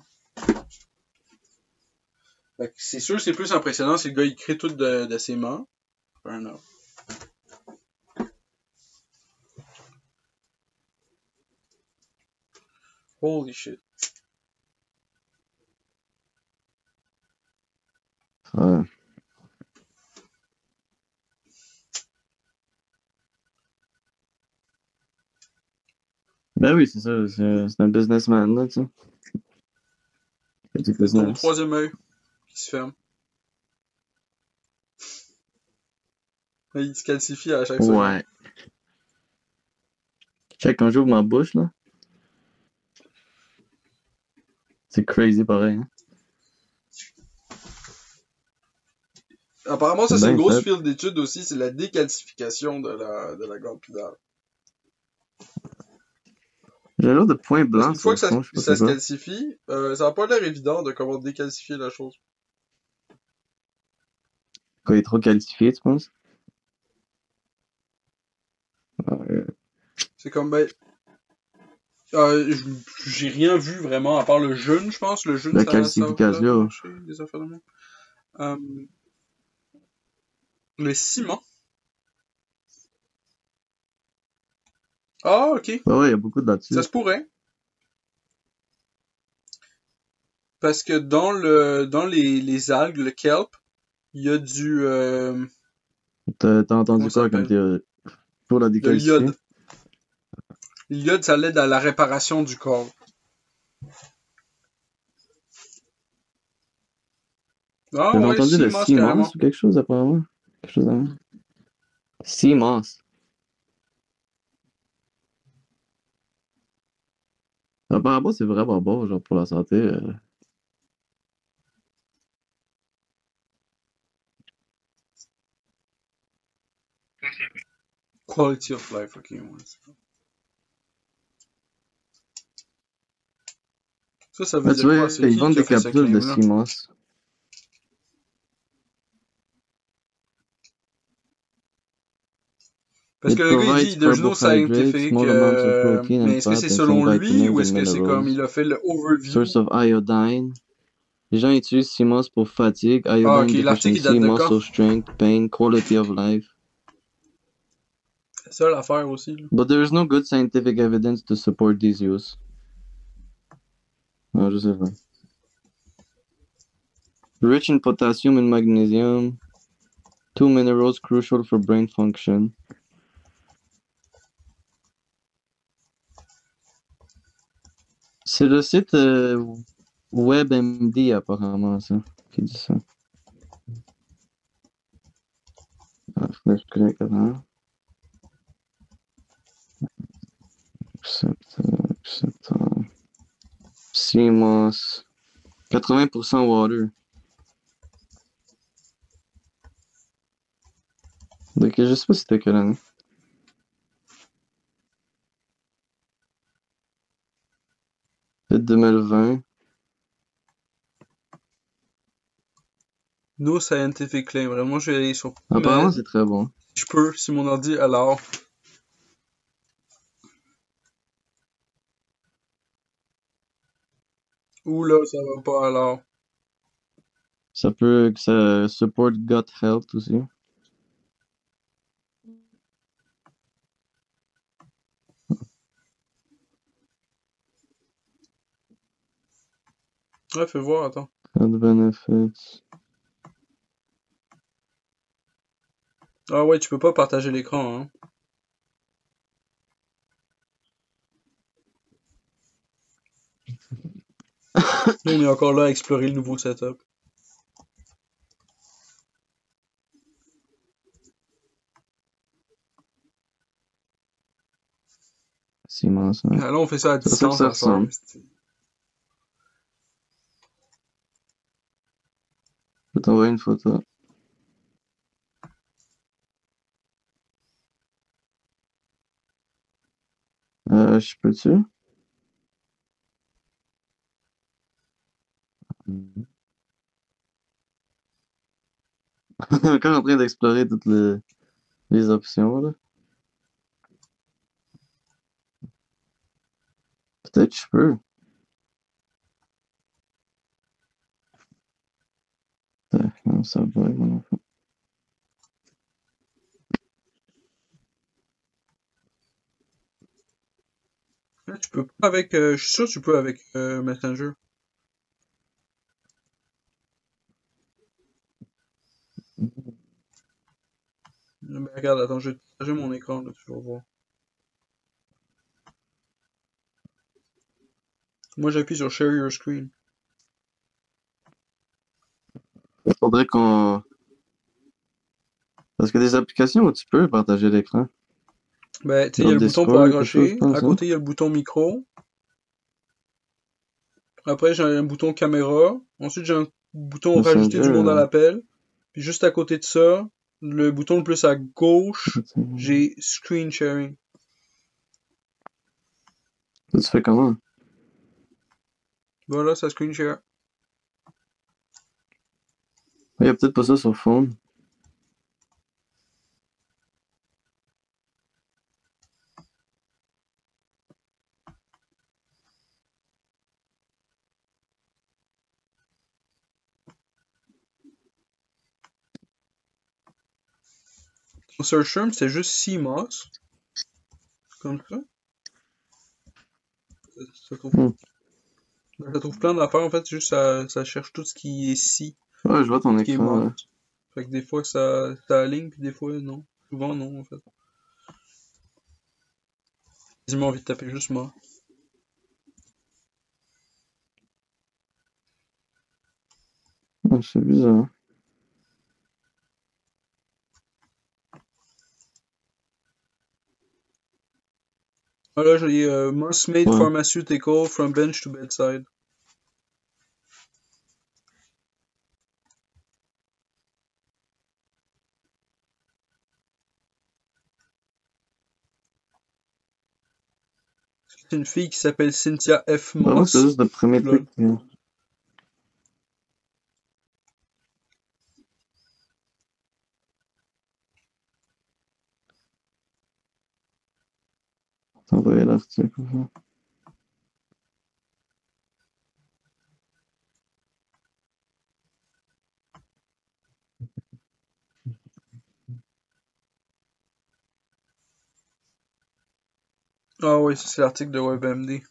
Fait que c'est sûr, c'est plus impressionnant si le gars, il crée tout de ses mains. Fair enough. Holy shit. Ouais. Ben oui, c'est ça. C'est un businessman, là, tu sais. Il fait du C'est ton business. troisième œil qui se ferme. Il se calcifie à chaque seconde. Ouais. Check, quand j'ouvre ma bouche, là. C'est crazy pareil, hein. Apparemment, ça, C'est c'est une bien grosse fait. field d'études aussi, c'est la décalcification de la glande pudale. J'ai l'air de points Parce blancs qu'une fois sur que le front, je sais pas ça c'est se quoi. calcifie, ça n'a pas l'air évident de comment décalcifier la chose. Quand il est trop qualifié, tu penses? Ouais. C'est comme, ben, j'ai rien vu vraiment, à part le jeûne, je pense. Le jeûne, La ça a calcification. marché, des affaires de même. Le ciment. Ah, ok. Ouais, il y a beaucoup de Ça là-dessus. se pourrait. Parce que dans les algues, le kelp, il y a du, T'as comment entendu ça quoi comme s'appelle? théorie? Pour la De décalcifier? l'iode. L'iode, ça l'aide à la réparation du corps. Ah J'avais ouais, entendu le CMOS sea carrément. moss ou quelque chose apparemment. Quelque chose avant. Sea moss. Apparemment, c'est vraiment bon, genre, pour la santé. Quality of life, ok, ouais. Ça veut Ah, dire tu vois, quoi? C'est ils qui vendent qui a des fait ce capsules de claim-là? sea moss. Parce It que le gars, il provides dit, there's no carbohydrates, scientific, small amounts of protein mais and est-ce que c'est fat, and some selon lui, ou vitamins est-ce and que c'est comme, minerals. il a fait le overview? Source of iodine. Les gens utilisent sea moss pour fatigue, Ah, iodine ok, l'article, il deficiency, date de quand? muscle strength, pain, quality of life. C'est ça l'affaire aussi, là. But there is no good scientific evidence to support these use. Non, je sais pas. Rich in potassium and magnesium. Two minerals crucial for brain function. C'est le site WebMD apparemment, ça, qui dit ça. Ah, faudrait que je clique avant. Accept. CMOS. 80% water. Donc, je sais pas si c'était quelle année. Peut-être 2020. No scientific claim. Vraiment, je vais aller sur Apparemment, PubMed. c'est très bon. Je peux, si mon ordi, alors. Ou là, ça va pas, alors. Ça peut que ça support gut health aussi. Ouais, fais voir, attends. Health benefits. Ah ouais, tu peux pas partager l'écran, hein. Nous, on est encore là à explorer le nouveau setup. C'est immense, hein. Là, on fait ça à Ça fait que distance, ça à soir. ressemble. Je vais t'envoyer une photo. Je peux-tu? Encore en train d'explorer toutes les options, là. Peut-être que je peux. Non, ça va, mon enfant. Là, tu peux pas avec. Je suis sûr que tu peux avec Messenger. Ben, regarde, attends, je vais te partager mon écran, là, tu vas voir. Moi, j'appuie sur Share Your Screen. Il faudrait qu'on... Parce que des applications où tu peux partager l'écran. Ben, tu sais, il y a le Comme bouton pour Discord, quelque chose, accrocher. je pense, À côté, il y a le bouton micro. Après, j'ai un bouton caméra. Ensuite, j'ai un bouton rajouter du monde à l'appel. Puis juste à côté de ça, le bouton le plus à gauche, j'ai Screen Sharing. Ça, tu fais comment? Voilà, ça Screen Share. Il y a peut-être pas ça sur phone. Ton search term, c'est juste CMOS. Comme ça. Ça trouve, ça trouve plein d'affaires, en fait, juste ça cherche tout ce qui est si. Ouais, je vois ton Ce qui est écran. mort. Ouais. Fait que des fois ça aligne, puis des fois non. Souvent non, en fait. J'ai quasiment envie de taper juste mort. Ouais, c'est bizarre. Ah là, j'ai Moss Made Ouais. Pharmaceutical from bench to bedside. C'est une fille qui s'appelle Cynthia F. Moi, Moss. c'est juste le premier Lol. truc. T'envoyer l'article. Ah oui, ça c'est l'article de WebMD.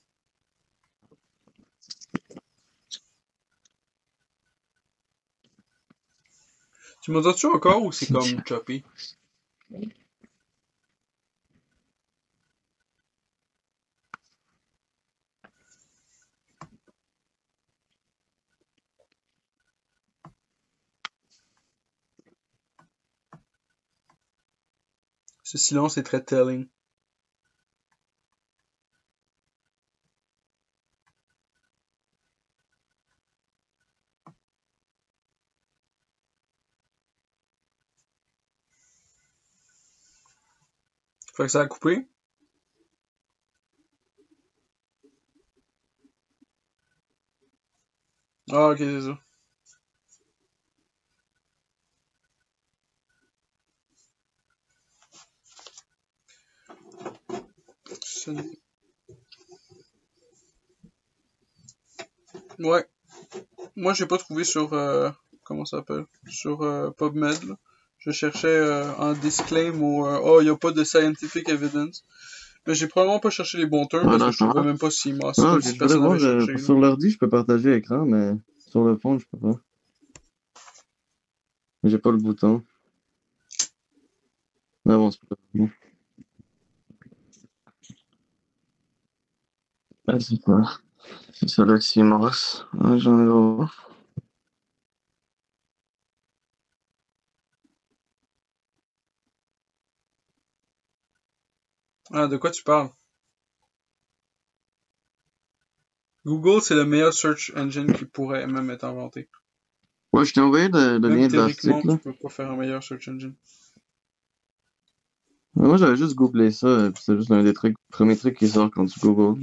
Tu m'entends-tu encore ou c'est comme choppy? Ce silence est très telling. Fait que ça a coupé. Ah ok, c'est ça. Ouais. Moi, j'ai pas trouvé sur comment ça s'appelle, sur PubMed. Là. Je cherchais un disclaim ou oh, il y a pas de scientific evidence. Mais j'ai probablement pas cherché les bons termes parce que je trouvais même pas si masse. Non, Comme je si voulais personne voir, avait cherché. sur l'ordi, je peux partager l'écran, mais sur le phone, je peux pas. J'ai pas le bouton. Non, bon, c'est pas bon. Ah, c'est pas. C'est ça là que c'est Morse. Ah, j'en ai voir. Ah, de quoi tu parles? Google, c'est le meilleur search engine qui pourrait même être inventé. Ouais, je t'ai envoyé le Même lien de théoriquement, l'article. tu peux pas faire un meilleur search engine. Moi, j'avais juste googlé ça, puis c'est juste l'un des premiers trucs qui sort quand tu googles.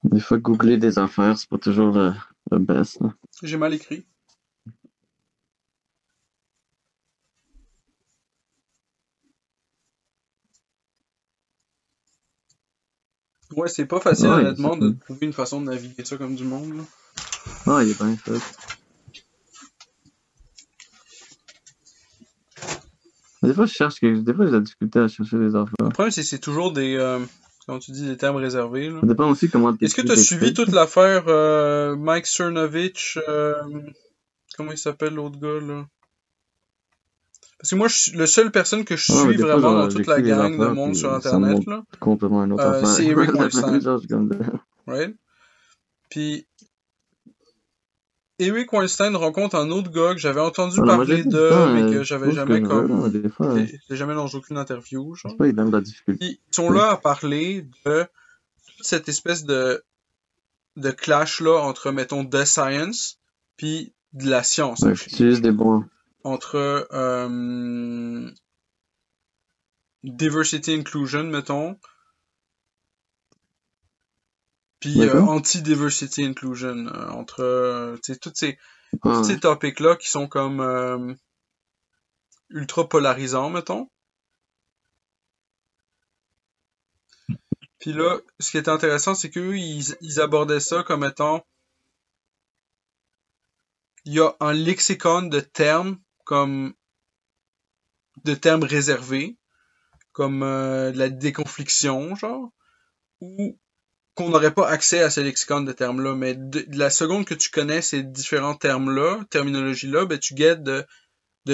Des fois, googler des affaires, c'est pas toujours le best, là. J'ai mal écrit. Ouais, c'est pas facile, Ouais, honnêtement, de trouver une façon de naviguer ça comme du monde, là. Ah, il est bien fait. Des fois, des fois, j'ai de la difficulté à chercher des affaires. Le problème, c'est que c'est toujours des, comment tu dis, des termes réservés, là. Ça dépend aussi comment Est-ce que tu as suivi toute l'affaire Mike Cernovich, comment il s'appelle l'autre gars, là? Parce que moi, le seule personne que je suis vraiment dans toute la gang de monde sur Internet, là, complètement une autre affaire. c'est Eric Weinstein. Comme Right? Puis, Eric Weinstein rencontre un autre gars que j'avais entendu parler de, mais que j'avais jamais j'étais jamais dans aucune interview, genre. C'est pas évident de la difficulté. Puis, ils sont là à parler de toute cette espèce de clash là entre, mettons, the science puis de la science. Ouais, c'est juste des bons. Entre diversity inclusion, mettons, puis anti-diversity inclusion, entre tous ces topics-là qui sont comme ultra polarisants, mettons. Puis là, ce qui est intéressant, c'est qu'eux, ils abordaient ça comme étant, il y a un lexicon de termes réservés, comme de la déconfliction, genre, ou qu'on n'aurait pas accès à ce lexicon de termes-là, mais de la seconde que tu connais ces différents termes-là, terminologies-là, ben tu guettes de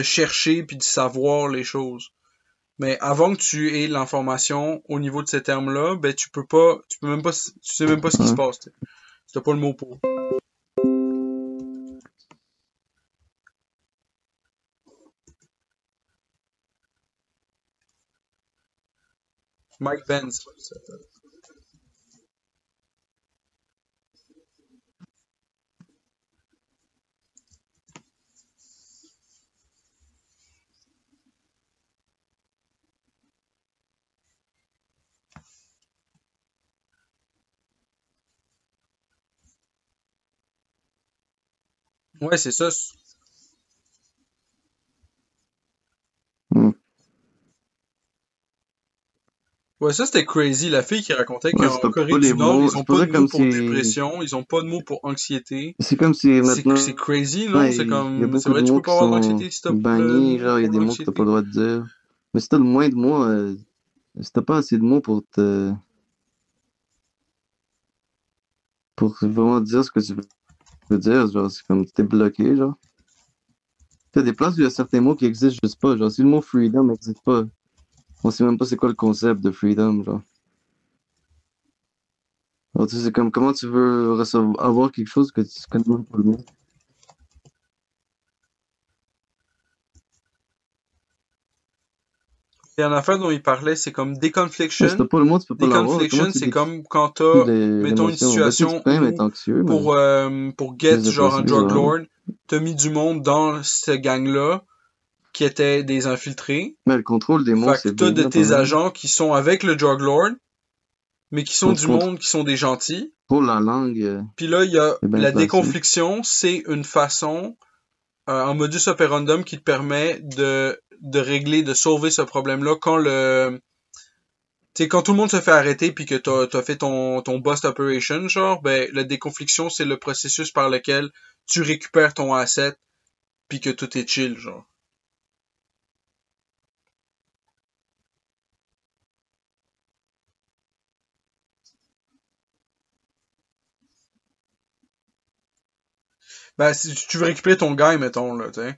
chercher puis de savoir les choses. Mais avant que tu aies l'information au niveau de ces termes-là, ben tu sais même pas ce qui se passe. T'as pas le mot pour. Mike Vance. Ouais, c'est ça. Ouais, ça c'était crazy. La fille qui racontait qu'en Corée du Nord, ils ont pas de mots pour dépression, ils ont pas de mots pour anxiété. C'est comme si maintenant... C'est crazy, non? C'est comme... C'est vrai, tu peux pas avoir d'anxiété si t'as banni, genre, il y a des mots que t'as pas le droit de dire. Mais si t'as le moins de mots, si t'as pas assez de mots pour vraiment dire ce que tu veux dire, genre, c'est comme t'es bloqué, genre. T'as des places où il y a certains mots qui existent juste pas, genre, si le mot freedom n'existe pas, on sait même pas c'est quoi le concept de freedom, genre. Alors, tu sais, c'est comme comment tu veux avoir quelque chose que tu connais même pas le mot. Il y a une affaire dont il parlait, c'est comme déconfliction. Si t'as pas le mot, tu peux pas l'avoir. Déconfliction, c'est comme quand t'as, mettons, une situation où, pour get, genre, un drug lord, t'as mis du monde dans cette gang-là, qui étaient des infiltrés. Mais le contrôle des mots, c'est bien. Fait que t'as de tes agents qui sont avec le drug lord, mais qui sont du monde, qui sont des gentils. Pour la langue. Puis là, il y a la déconfliction, c'est une façon, un modus operandum qui te permet de régler, de sauver ce problème-là quand quand tout le monde se fait arrêter puis que t'as fait ton bust operation, genre, ben, la déconfliction, c'est le processus par lequel tu récupères ton asset puis que tout est chill, genre. Ben, si tu veux récupérer ton gars, mettons, là, tu sais.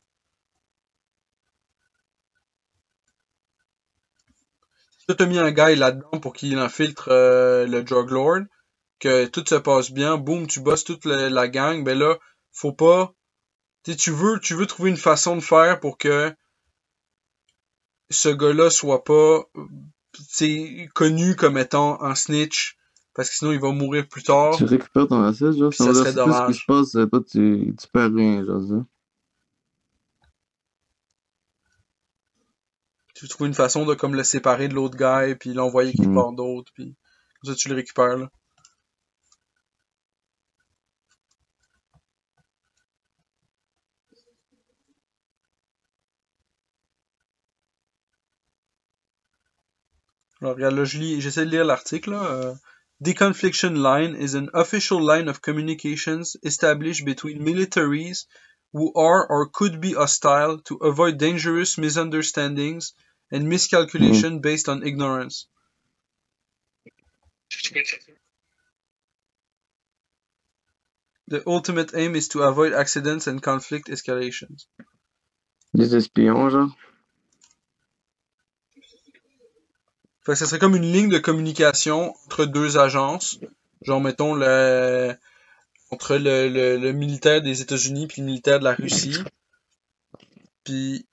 Si t'as mis un gars là-dedans pour qu'il infiltre le drug lord, que tout se passe bien, boum, tu bosses toute la gang, ben là, faut pas... Tu veux trouver une façon de faire pour que ce gars-là soit pas connu comme étant un snitch parce que sinon il va mourir plus tard. Tu récupères ton asset, genre, Puis ça ça veut dire serait c'est tout ce qui dommage. se passe, toi, tu perds rien, genre, ça. Tu trouves une façon de comme le séparer de l'autre gars, puis l'envoyer quelque Hmm. part d'autre, puis comme ça tu le récupères, là. Alors, regarde, là, j'essaie de lire l'article, là. Deconfliction line is an official line of communications established between militaries who are or could be hostile to avoid dangerous misunderstandings and miscalculation based on ignorance. The ultimate aim is to avoid accidents and conflict escalations. Des espions, genre. Fait que ça serait comme une ligne de communication entre deux agences. Genre, mettons, entre le militaire des États-Unis puis le militaire de la Russie. Puis,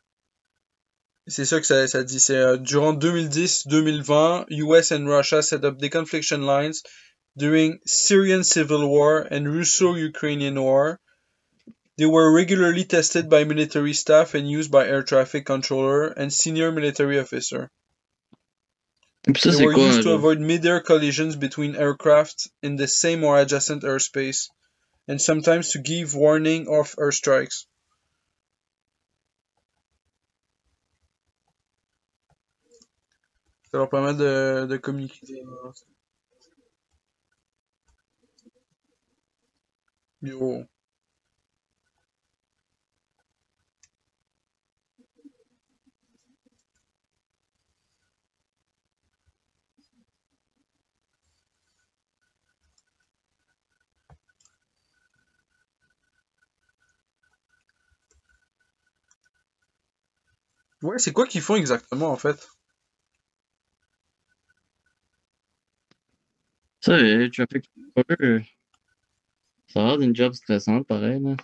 c'est ça que ça dit. C'est durant 2010-2020, US and Russia set up deconfliction lines during Syrian civil war and Russo-Ukrainian war. They were regularly tested by military staff and used by air traffic controller and senior military officer. Et puis ça, They c'est were quoi, used to genre? avoid mid-air collisions between aircraft in the same or adjacent airspace, and sometimes to give warning of airstrikes. Ça leur permet de communiquer. Yo. Ouais, c'est quoi qu'ils font exactement en fait? Ça, Traffic Controller, ça a l'air d'une job stressante, pareil, là.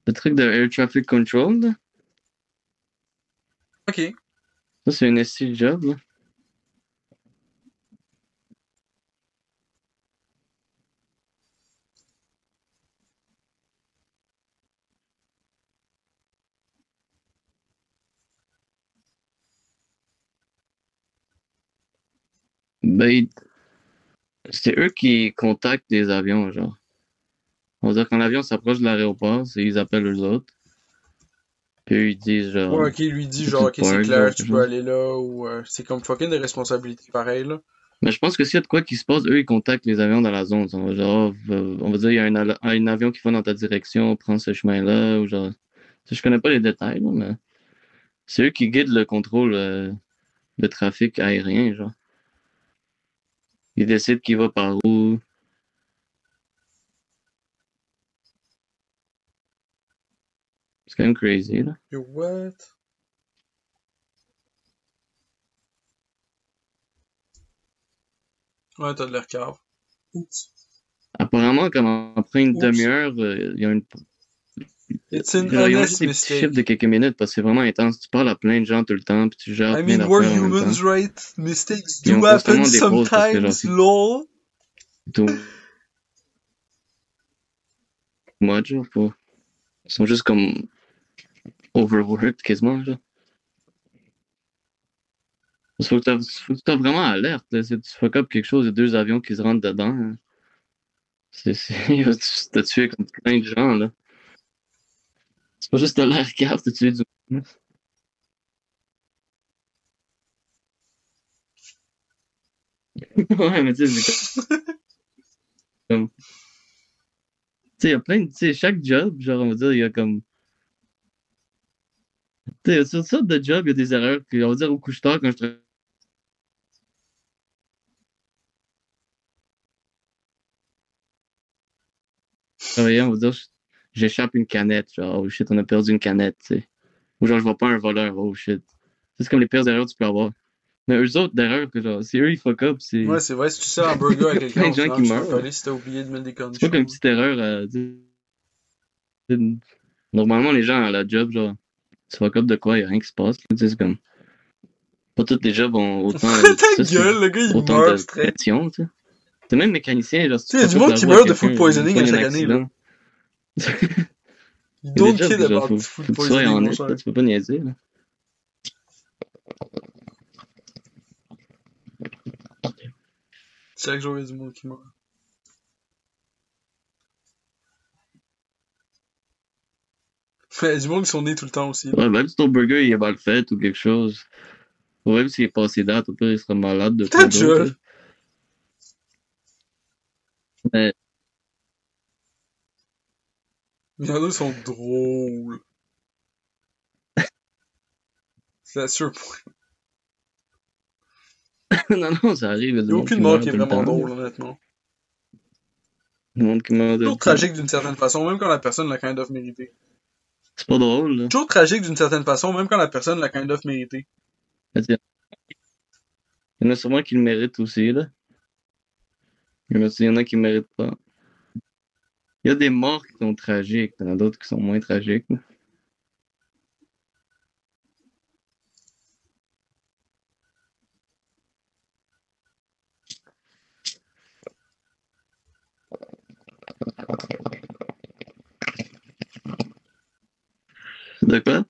Le truc de Air Traffic Control, là. Ok. Ça, c'est une SC job, là. Ben, c'est eux qui contactent les avions, genre. On va dire quand l'avion s'approche de l'aéroport, ils appellent eux autres. Puis eux, ils disent, genre, Ouais, ok, lui dit faut que genre, tu ok, te c'est parques, clair, genre, tu peux genre. aller là, ou c'est comme fucking des responsabilités pareilles, là. Mais je pense que s'il y a de quoi qui se passe, eux, ils contactent les avions dans la zone. Genre, on va dire, il y a un avion qui va dans ta direction, prends ce chemin-là, ou genre. Je connais pas les détails, là, mais c'est eux qui guident le contrôle de trafic aérien, genre. Ils décident qui va par où. C'est quand même crazy, là. Yo, what? Ouais, t'as de l'air cave. Oups. Apparemment, comme après une Oups. demi-heure, il y a une. It's an Genre, ils ont honest juste des petits mistake. chiffres de quelques minutes parce que c'est vraiment intense. Tu parles à plein de gens tout le temps, puis tu gères I plein mean, we're d'affaires en même humans, temps. right? Mistakes Ils ont do happen constamment des pauses parce que, genre, sometimes, lol. too much, genre, ils sont juste comme overworked quasiment, genre. Faut que tu sois vraiment alerte, là. Si tu fuck up quelque chose, il y a deux avions qui se rentrent dedans, hein. T'as tué comme plein de gens, là. C'est pas juste de l'air cave, t'as tué du monde. Ouais, mais tu sais, c'est comme. Tu sais, il y a plein de. Tu sais, chaque job, genre, on va dire, il y a comme. Tu sais, sur toutes sortes de jobs, il y a des erreurs. On va dire, au couche-tard, quand je travaillais, on va dire, j'échappe une canette. Genre, oh shit, on a perdu une canette, tu sais. Ou genre, je vois pas un voleur, oh shit. C'est comme les pires erreurs que tu peux avoir. Mais eux autres, d'erreurs, que genre, si eux, ils fuck up, Ouais, c'est. c'est vrai, si tu sers un burger à Il y a quelqu'un, plein au de gens final, qui tu vas meurent. coller si t'as oublié de mettre des C'est pas cornichons. comme une petite erreur normalement, les gens à la job, genre, tu fuck up de quoi, il y a rien qui se passe. Tu sais, c'est comme. Pas tous les jobs ont autant. Ta Ça, c'est gueule, le gars, il autant meurt de straight. pression, tu sais. T'es même mécanicien, genre, si Tu tu sais, il y a du frappes monde la qui roue à meurt de food quelqu'un, il poisoning à pogne un chaque année, là. accident. You Il y a des don't jobs, kid genre, about faut food que tu sois poisoning, mon honnête, là, cher. tu peux pas niaiser, là. Chaque jour, il y a du monde qui meurt. Mais il y a du monde qui sont nés tout le temps aussi, là. Ouais, même si ton burger il est mal fait ou quelque chose, ou même s'il est passé date, au pire, il sera malade de Ta trop d'autres, gueule! là. Mais Il y en a qui sont drôles. C'est la sûr point. non, non, ça arrive, il y a Il du y a monde aucune qui mort meurt qui est tout le vraiment temps. drôle, honnêtement. Du monde qui meurt de Toujours tragique d'une certaine façon, même quand la personne l'a kind of mérité. C'est pas drôle, là. Toujours tragique d'une certaine façon, même quand la personne l'a kind of mérité. Mais il y en a sûrement qui le méritent aussi, là. Il y en a qui ne méritent pas. Il y a des morts qui sont tragiques, il y en a d'autres qui sont moins tragiques, là. De quoi?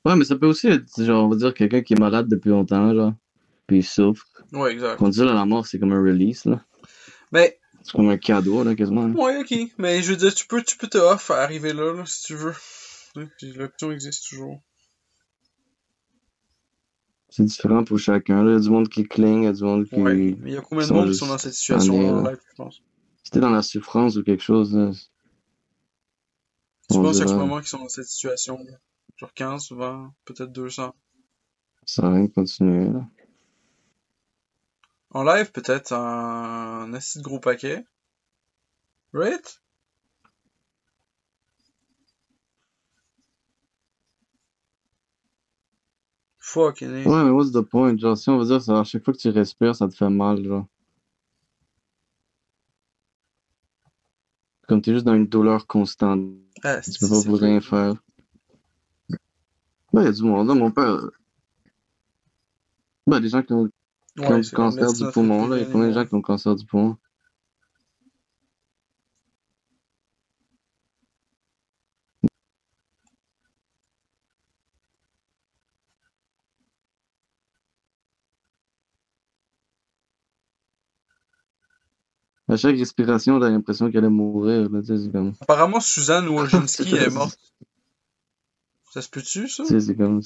Ouais, mais ça peut aussi être, genre, on va dire, quelqu'un qui est malade depuis longtemps, genre, puis il souffre. Ouais, exact. Quand on dit là, la mort, c'est comme un release, là. Mais, C'est comme un cadeau, là, quasiment. Là. ouais, ok. Mais je veux dire, tu peux te off à arriver là, si tu veux. L'option existe toujours. C'est différent pour chacun, là. Il y a du monde qui cligne, il y a du monde qui... Ouais, mais il y a combien de monde qui sont dans cette situation-là en live, je pense? Si t'es dans la souffrance ou quelque chose, là... Tu penses qu'il y a combien de monde qui sont dans cette situation? Genre 15, 20, peut-être 200. Ça sert à rien de continuer, là. En live, peut-être un assez gros paquet. Right? Fucking Ouais, mais what's the point? Genre, si on veut dire, ça, à chaque fois que tu respires, ça te fait mal, genre. Comme t'es juste dans une douleur constante. Ah, Tu peux pas pour rien faire. Ben, y a du monde, là, mon père... Ben, les gens qui ont, du cancer du poumon, là, il y a combien de gens qui ont le cancer du poumon? À chaque respiration, t'as l'impression qu'elle allait mourir, là, tu sais, c'est comme... Apparemment, Suzanne Wojcinski est morte. Ça se peut-tu, ça? Tu sais, c'est comme...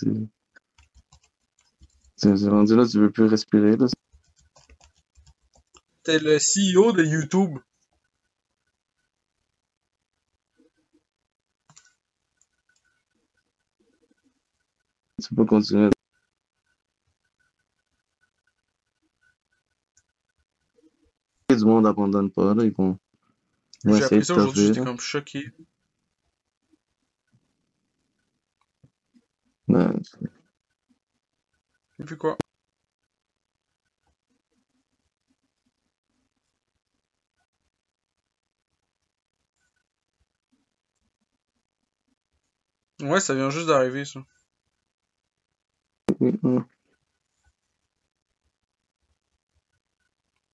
C'est rendu là, tu veux plus respirer, là. T'es le CEO de YouTube. Tu peux pas continuer. Du monde abandonne pas, là, ils vont J'ai appris essayer ça de aujourd'hui, toffer, j'étais là. comme choqué. Ouais. Et puis quoi? Ouais, ça vient juste d'arriver, ça. Ouais.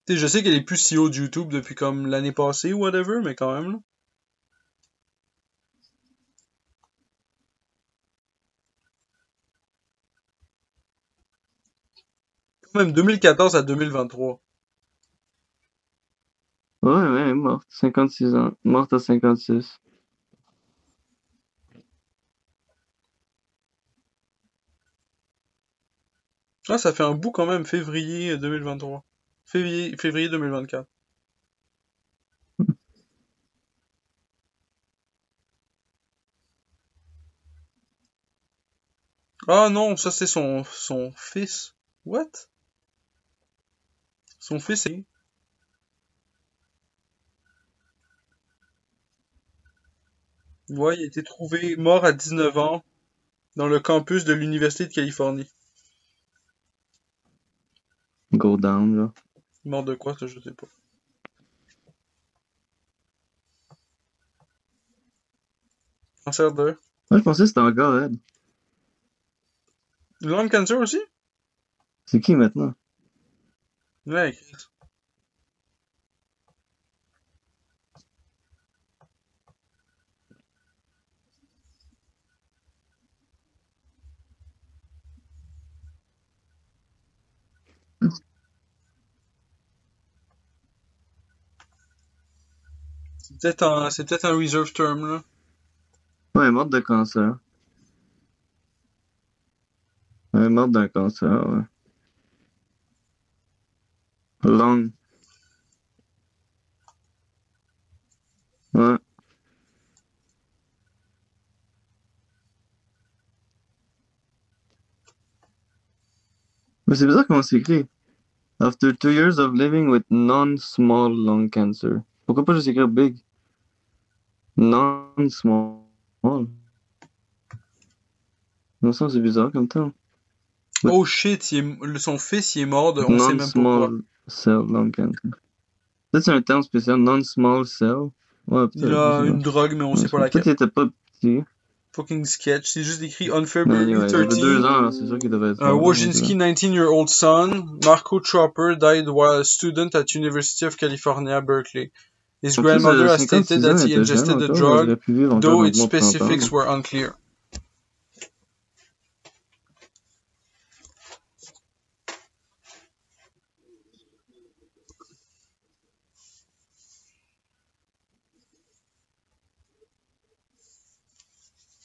T'sais, je sais qu'elle est plus CEO de YouTube depuis comme l'année passée ou whatever, mais quand même, là. Quand même, 2014 à 2023. Ouais, morte, 56 ans. Morte à 56. Ah, ça fait un bout quand même, février 2023. Février 2024. Ah non, ça c'est son fils. What? Son fils est... Ouais, il a été trouvé mort à 19 ans dans le campus de l'Université de Californie. Go down, là. Mort de quoi, ça, je sais pas. Cancer de... Ouais, je pensais que c'était encore Ed. Lung cancer aussi? C'est qui maintenant? Ouais, Chris. C'est peut-être un reserve term, là. Ouais, elle est morte de cancer. Elle est morte d'un cancer, ouais. Lung. Ouais. Mais c'est bizarre comment c'est écrit. After 2 years of living with non-small lung cancer. Pourquoi pas juste écrire big? Non-small. Non, ça c'est bizarre comme temps. Oh shit, son fils, il est mort de... On sait même pas quoi. Non-small cell lung cancer. Peut-être c'est un terme spécial, non-small cell. Ouais, Il peut-être. a une drogue, mais on sait pas laquelle. Peut-être qu'il était pas petit. Fucking sketch. C'est juste écrit on Mais February anyway, il avait 2 13. ans, alors c'est sûr qu'il devait être mort. Wojcinski, 19-year-old son, Marco Chopper, died while a student at University of California, Berkeley. His grandmother has stated that he ingested the drug, though its specifics were unclear.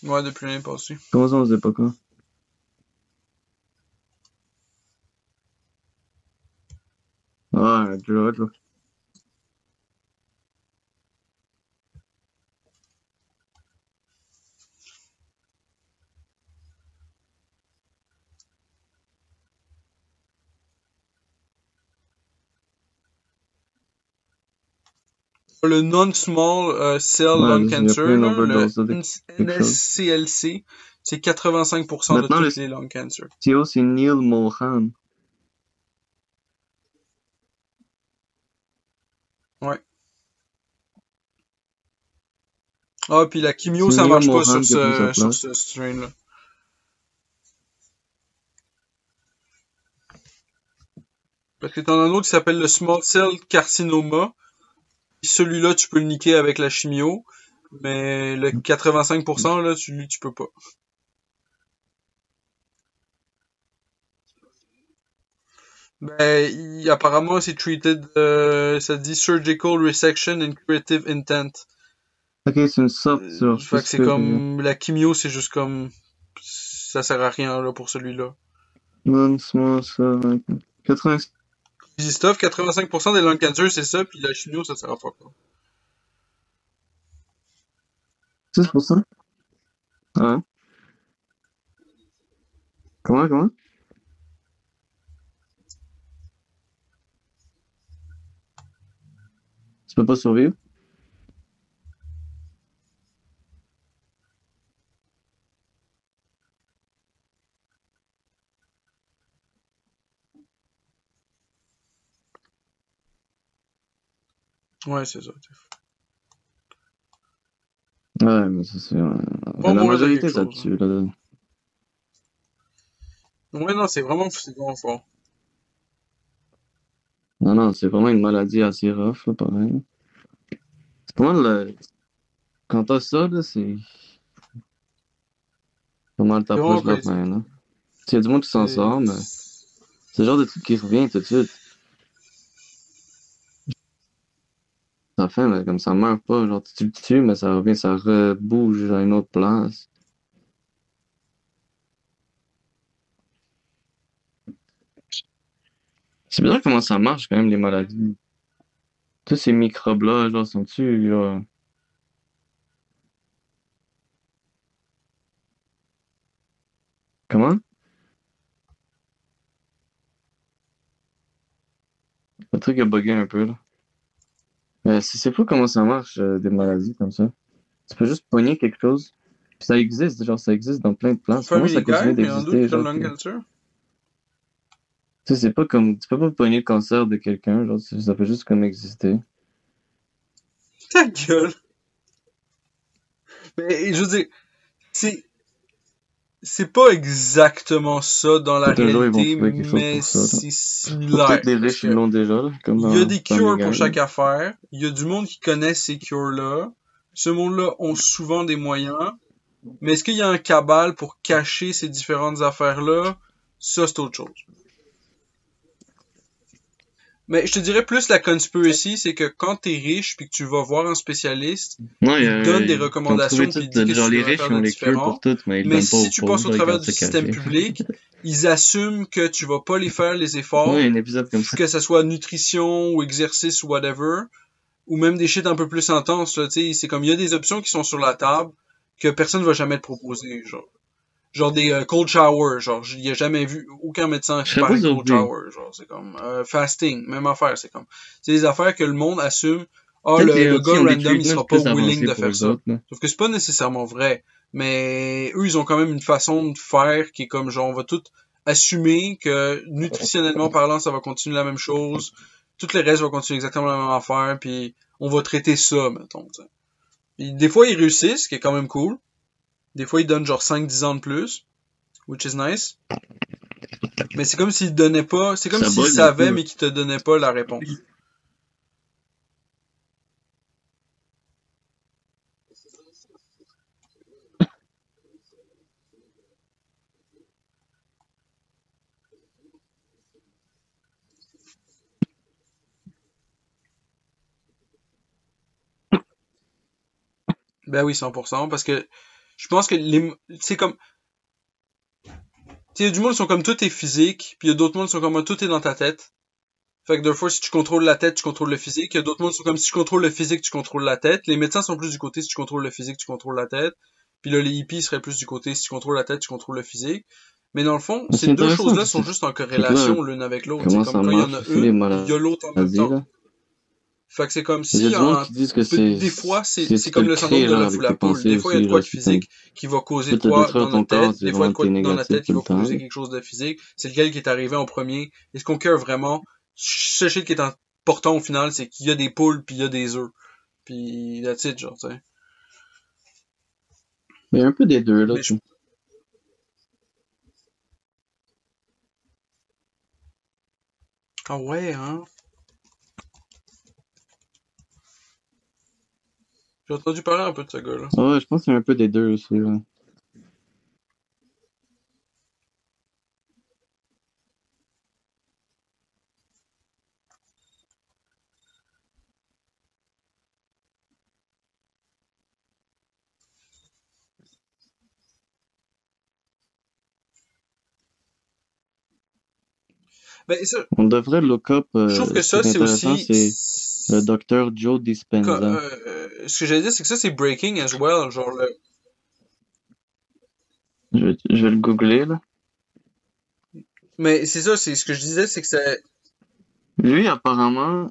Ouais, depuis l'année passée. Comment ça, on sait pas quoi? Ah, un drug, là. Le non-small cell lung cancer, le NSCLC, c'est 85% de tous les lung cancer. Théo, c'est Neil Mohan. Ouais. Ah, puis la chimio, ça marche pas sur ce strain-là. Parce que t'en as un autre qui s'appelle le small cell carcinoma. Celui-là, tu peux le niquer avec la chimio. Mais le 85%, là, tu peux pas. Ben, apparemment, c'est treated, ça dit surgical resection and curative intent. Ok, c'est une sorte sur. Fait que c'est comme, la chimio, c'est juste comme, ça sert à rien, là, pour celui-là. Non-small cell, 85. Easy stuff, 85% des lung cancer, c'est ça, puis la chimio, ça sert à pas quoi. 6%? Ouais. Comment? Tu peux pas survivre? Ouais, c'est ça. Ouais, mais ça c'est... la majorité, ça tue, là. Ouais, non, c'est vraiment fort. Non, c'est vraiment une maladie assez rough, là, pareil. C'est pas mal, quand t'as ça, là, c'est... Pas mal t'approches de la fin, là. Il y a du monde qui s'en sort, mais... C'est le genre de truc qui revient tout de suite. Ça fait, mais comme ça meurt pas, genre tu le tues, mais ça revient, ça rebouge à une autre place. C'est bizarre comment ça marche quand même, les maladies. Tous ces microbes-là, genre, sont-tu, genre... Comment? Le truc a bugué un peu, là. Mais c'est fou comment ça marche, des maladies comme ça. Tu peux juste pogner quelque chose, puis ça existe, genre, ça existe dans plein de places. Comment ça continue d'exister, genre? Tu sais, c'est pas comme. Tu peux pas pogner le cancer de quelqu'un, genre, ça peut juste comme exister. Ta gueule! Mais je veux dire, c'est c'est pas exactement ça dans la Peut-être un jour, ils vont réalité, trouver quelque chose mais pour ça, là. c'est Ou similaire. peut-être les Parce riches, ils que l'ont déjà, là, comme il y a dans des Family cures pour Guy, là. chaque affaire. Il y a du monde qui connaît ces cures-là. Ce monde-là ont souvent des moyens. Mais est-ce qu'il y a un cabale pour cacher ces différentes affaires-là? Ça, c'est autre chose. Mais je te dirais plus la conspiracy, c'est que quand t'es riche puis que tu vas voir un spécialiste, Non, il te donne des ils ont recommandations trouvé puis il tout, dit qu'est-ce genre, que tu les devrais riches, faire ils ont de les cures différent. pour tout, mais ils le Mais donnent pas si aux tu passes au pauvres, là, ils travers gardent du ça système caché. public, ils assument que tu vas pas les faire les Ouais, efforts, un épisode comme ça. que ce soit nutrition ou exercice ou whatever, ou même des shit un peu plus intenses, là, tu sais, c'est comme il y a des options qui sont sur la table que personne va jamais te proposer, genre des cold showers, genre il y a jamais vu aucun médecin Je serais pas parler de cold surpris. shower, genre c'est comme fasting, même affaire, c'est des affaires que le monde assume. Ah, Peut-être le les gars autres, ils ont des random, il treatments sera pas plus willing avancés de pour faire eux ça. autres, là. Sauf que c'est pas nécessairement vrai. Mais eux, ils ont quand même une façon de faire qui est comme genre, on va tout assumer que nutritionnellement parlant, ça va continuer la même chose. Toutes les restes vont continuer exactement la même affaire, puis on va traiter ça, mettons. T'sais. Puis des fois, ils réussissent, ce qui est quand même cool. Des fois, ils donnent genre 5-10 ans de plus, which is nice. Mais c'est comme s'ils donnaient pas, c'est comme Ça s'ils bug savaient, beaucoup, là. mais qu'ils te donnaient pas la réponse. Ben oui, 100%, parce que je pense que c'est comme, tu sais, du monde qui sont comme tout est physique, puis il y a d'autres mondes qui sont comme tout est dans ta tête. Fait que des fois, si tu contrôles la tête, tu contrôles le physique. Il y a d'autres mondes qui sont comme si tu contrôles le physique, tu contrôles la tête. Les médecins sont plus du côté si tu contrôles le physique, tu contrôles la tête. Puis là, les hippies seraient plus du côté si tu contrôles la tête, tu contrôles le physique. Mais dans le fond, Mais ces c'est deux intéressant, choses-là parce sont que juste en fait que là, corrélation l'une avec l'autre. C'est comment comme ça quand il y en marche a aussi, les une, il y a l'autre en même maladies, temps. là. Fait que c'est comme Il y si a du monde qui disent que des fois, c'est c'est tu peux comme le le syndrome créer, de genre, l'œuf ou avec la tes poule. pensées Des fois, il y a aussi, de quoi genre, de si t'as, physique qui va causer tu de peux quoi détruire dans ton notre corps, tête. c'est Des fois, il y a vraiment de que quoi t'es dans la négatif tête qui tout va le temps, causer là. quelque chose de physique. C'est lequel qui est arrivé en premier. Est-ce qu'on cœur vraiment? Ce shit qui est important au final, c'est qu'il y a des poules puis il y a des œufs. Puis that's it, genre, tu sais. Mais il y a un peu des deux, là, Mais tu sais. ah ouais, hein. J'ai entendu parler un peu de ce gars-là. Ouais, je pense qu'il y a un peu des deux aussi, là. Ben, ça, On devrait look up, je trouve que ce qui ça, est c'est intéressant, aussi, c'est le docteur Joe Dispenza. ce que j'allais dire, c'est que ça, c'est breaking as well, genre, Je vais le googler, là. mais c'est ça, c'est ce que je disais, c'est que c'est, Lui, apparemment,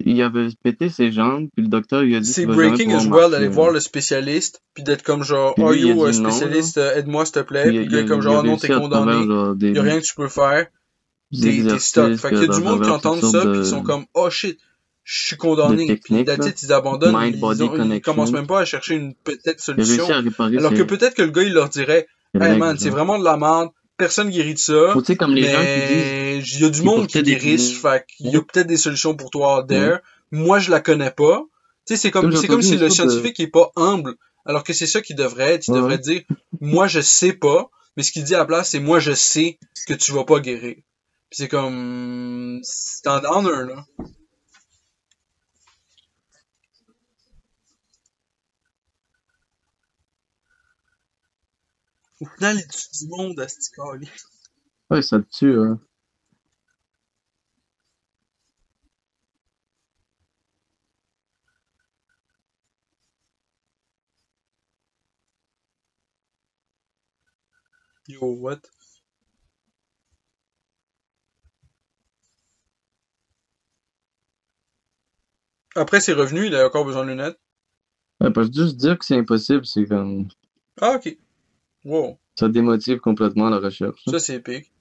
il avait pété ses jambes, puis le docteur lui a dit c'est tu vas jamais breaking pouvoir as well d'aller marcher, voir là. le spécialiste, puis d'être comme genre, Puis oh lui, il a yo, dit non, là. spécialiste, aide-moi s'il te plaît, Puis puis le gars est comme il a genre, non, t'es réussi à travers, condamné, genre, y a rien que tu peux faire, des t'es stuck. exercices, Fait puis qu'il y a à du monde qui travers toutes entendent sortes ça, puis qui sont comme, oh shit, je suis de condamné, puis techniques, that's là. it, ils abandonnent, Mind-body ils commencent connection. même pas à chercher une peut-être Il a réussi solution, à réparer alors que peut-être que le gars, il leur dirait, ses hey legs, man, c'est genre. vraiment de la merde, personne guérit de ça, Ou tu sais, comme les gens qui disent mais il y a du qu'ils monde qui portaient des guérissent, fait qu'il y a lunettes. peut-être des solutions pour toi out Ouais. there. Moi, je la connais pas. Tu sais, Comme j'ai c'est comme entendu si une le histoire de... scientifique est pas humble, alors que c'est ça qu'il devrait être. Il Ouais, devrait ouais. dire, moi, je sais pas, mais ce qu'il dit à la place, c'est moi, je sais que tu vas pas guérir. Puis c'est comme, c'est un downer, là. Au final, il tue du monde à ce calice. Ouais, ça te tue, hein. Yo, what? Après, c'est revenu, il a encore besoin de lunettes. Ouais, parce que juste dire que c'est impossible, c'est comme... Ah, ok. Wow. Ça démotive complètement la recherche, là. Ça, c'est épique.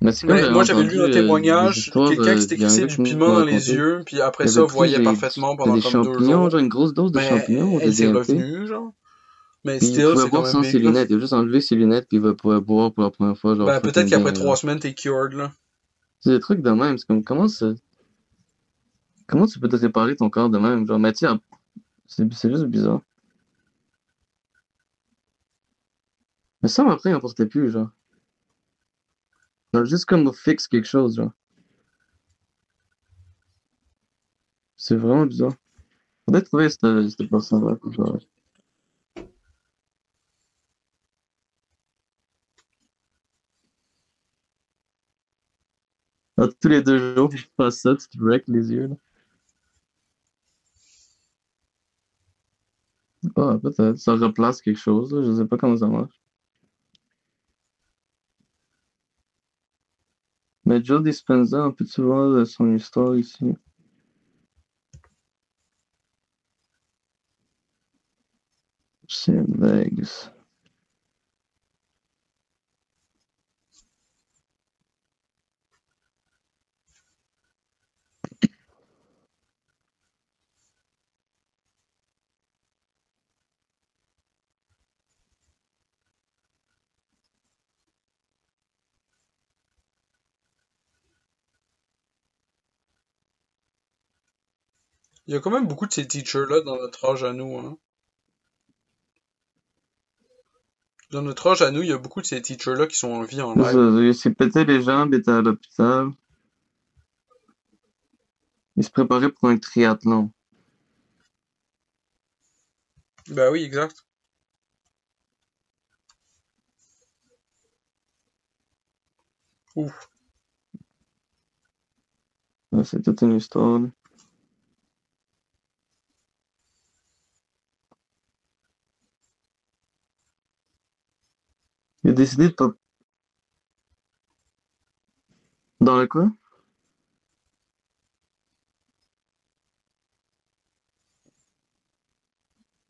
Mais c'est comme Mais j'avais moi, j'avais lu entendu un des témoignage, histoires, quelqu'un qui s'était il y a un crissé gars du qui piment m'a dans les raconté. yeux, puis après Il ça, avait pris voyait parfaitement pendant des comme 2 champignons, jours. genre une grosse dose de Mais champignons ou de elle s'est DMT. revenue, genre. Mais Puis il still, pouvait c'est quand boire même sans ses big, là. lunettes. Il a juste enlevé ses lunettes puis il va pouvoir boire pour la première fois, genre Ben, peut-être fucking qu'après bien, 3 genre. semaines, t'es cured, là. C'est des trucs de même. C'est comme, comment tu peux te réparer ton corps de même? Genre, mais tu sais, c'est juste bizarre. Mais ça, après, il n'en portait plus, genre. Genre, juste comme fixe quelque chose, genre. C'est vraiment bizarre. Faudrait trouver cette personne-là, genre. Ah, tous les 2 jours, tu fasses ça, tu te wrecks les yeux, là. Ah, peut-être. Ça replace quelque chose, là. Je sais pas comment ça marche. Mais Joe Dispenza, on peut-tu voir son histoire ici? C'est Vegas. Il y a quand même beaucoup de ces teachers-là dans notre âge à nous, hein. Dans notre âge à nous, il y a beaucoup de ces teachers-là qui sont en vie en live. Il s'est pété les jambes, il était à l'hôpital. Il se préparait pour un triathlon. Ben oui, exact. Ouf. Ouais, c'est toute une histoire, là. Il a décidé de pas... Dans le quoi?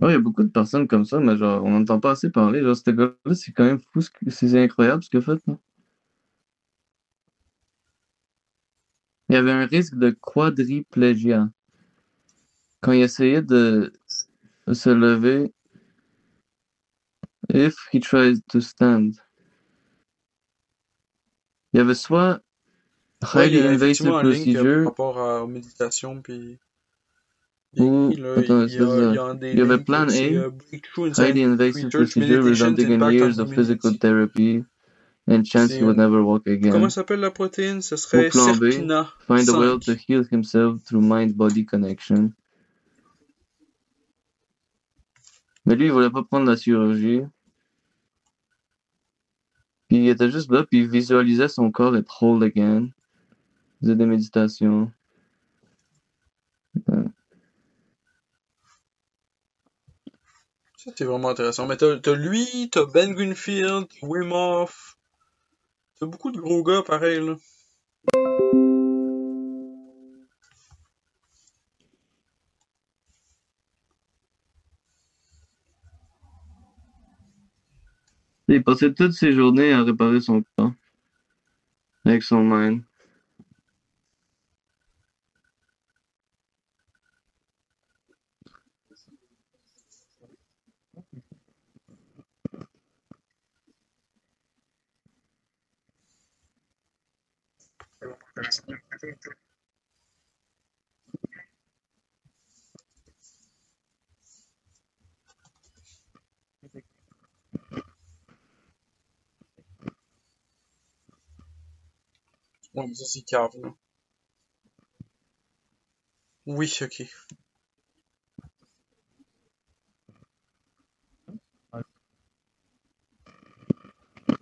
Ouais, il y a beaucoup de personnes comme ça, mais genre, on n'entend pas assez parler. Genre, ce gars-là, c'est quand même fou, c'est incroyable ce qu'il a fait, là. Il y avait un risque de quadriplégia. Quand il essayait de se lever, if he tries to stand. Il y avait soit Ouais, il y highly a effectivement invasive un link par procedure rapport aux méditations, puis ou... là, Attends, il y a un des il y avait links, plan c'est A, Breakthrough in highly Scientific invasive Research, procedure Meditation's resulting in Impact on years of physical Immunity. therapy and chance C'est he would never walk Comment again. s'appelle la protéine? Ce Ou serait plan B, Serpina find a way to 5. heal himself through mind-body connection. Mais lui, il voulait pas prendre la chirurgie. Puis il était juste là, puis il visualisait son corps être whole again. Il faisait des méditations. Ouais. Ça, c'est vraiment intéressant. Mais t'as lui, t'as Ben Greenfield, Wim Hof. T'as beaucoup de gros gars pareil, là. Il passait toutes ses journées à réparer son corps avec son mind. Ouais, mais ça, c'est cave, là. Oui, ok.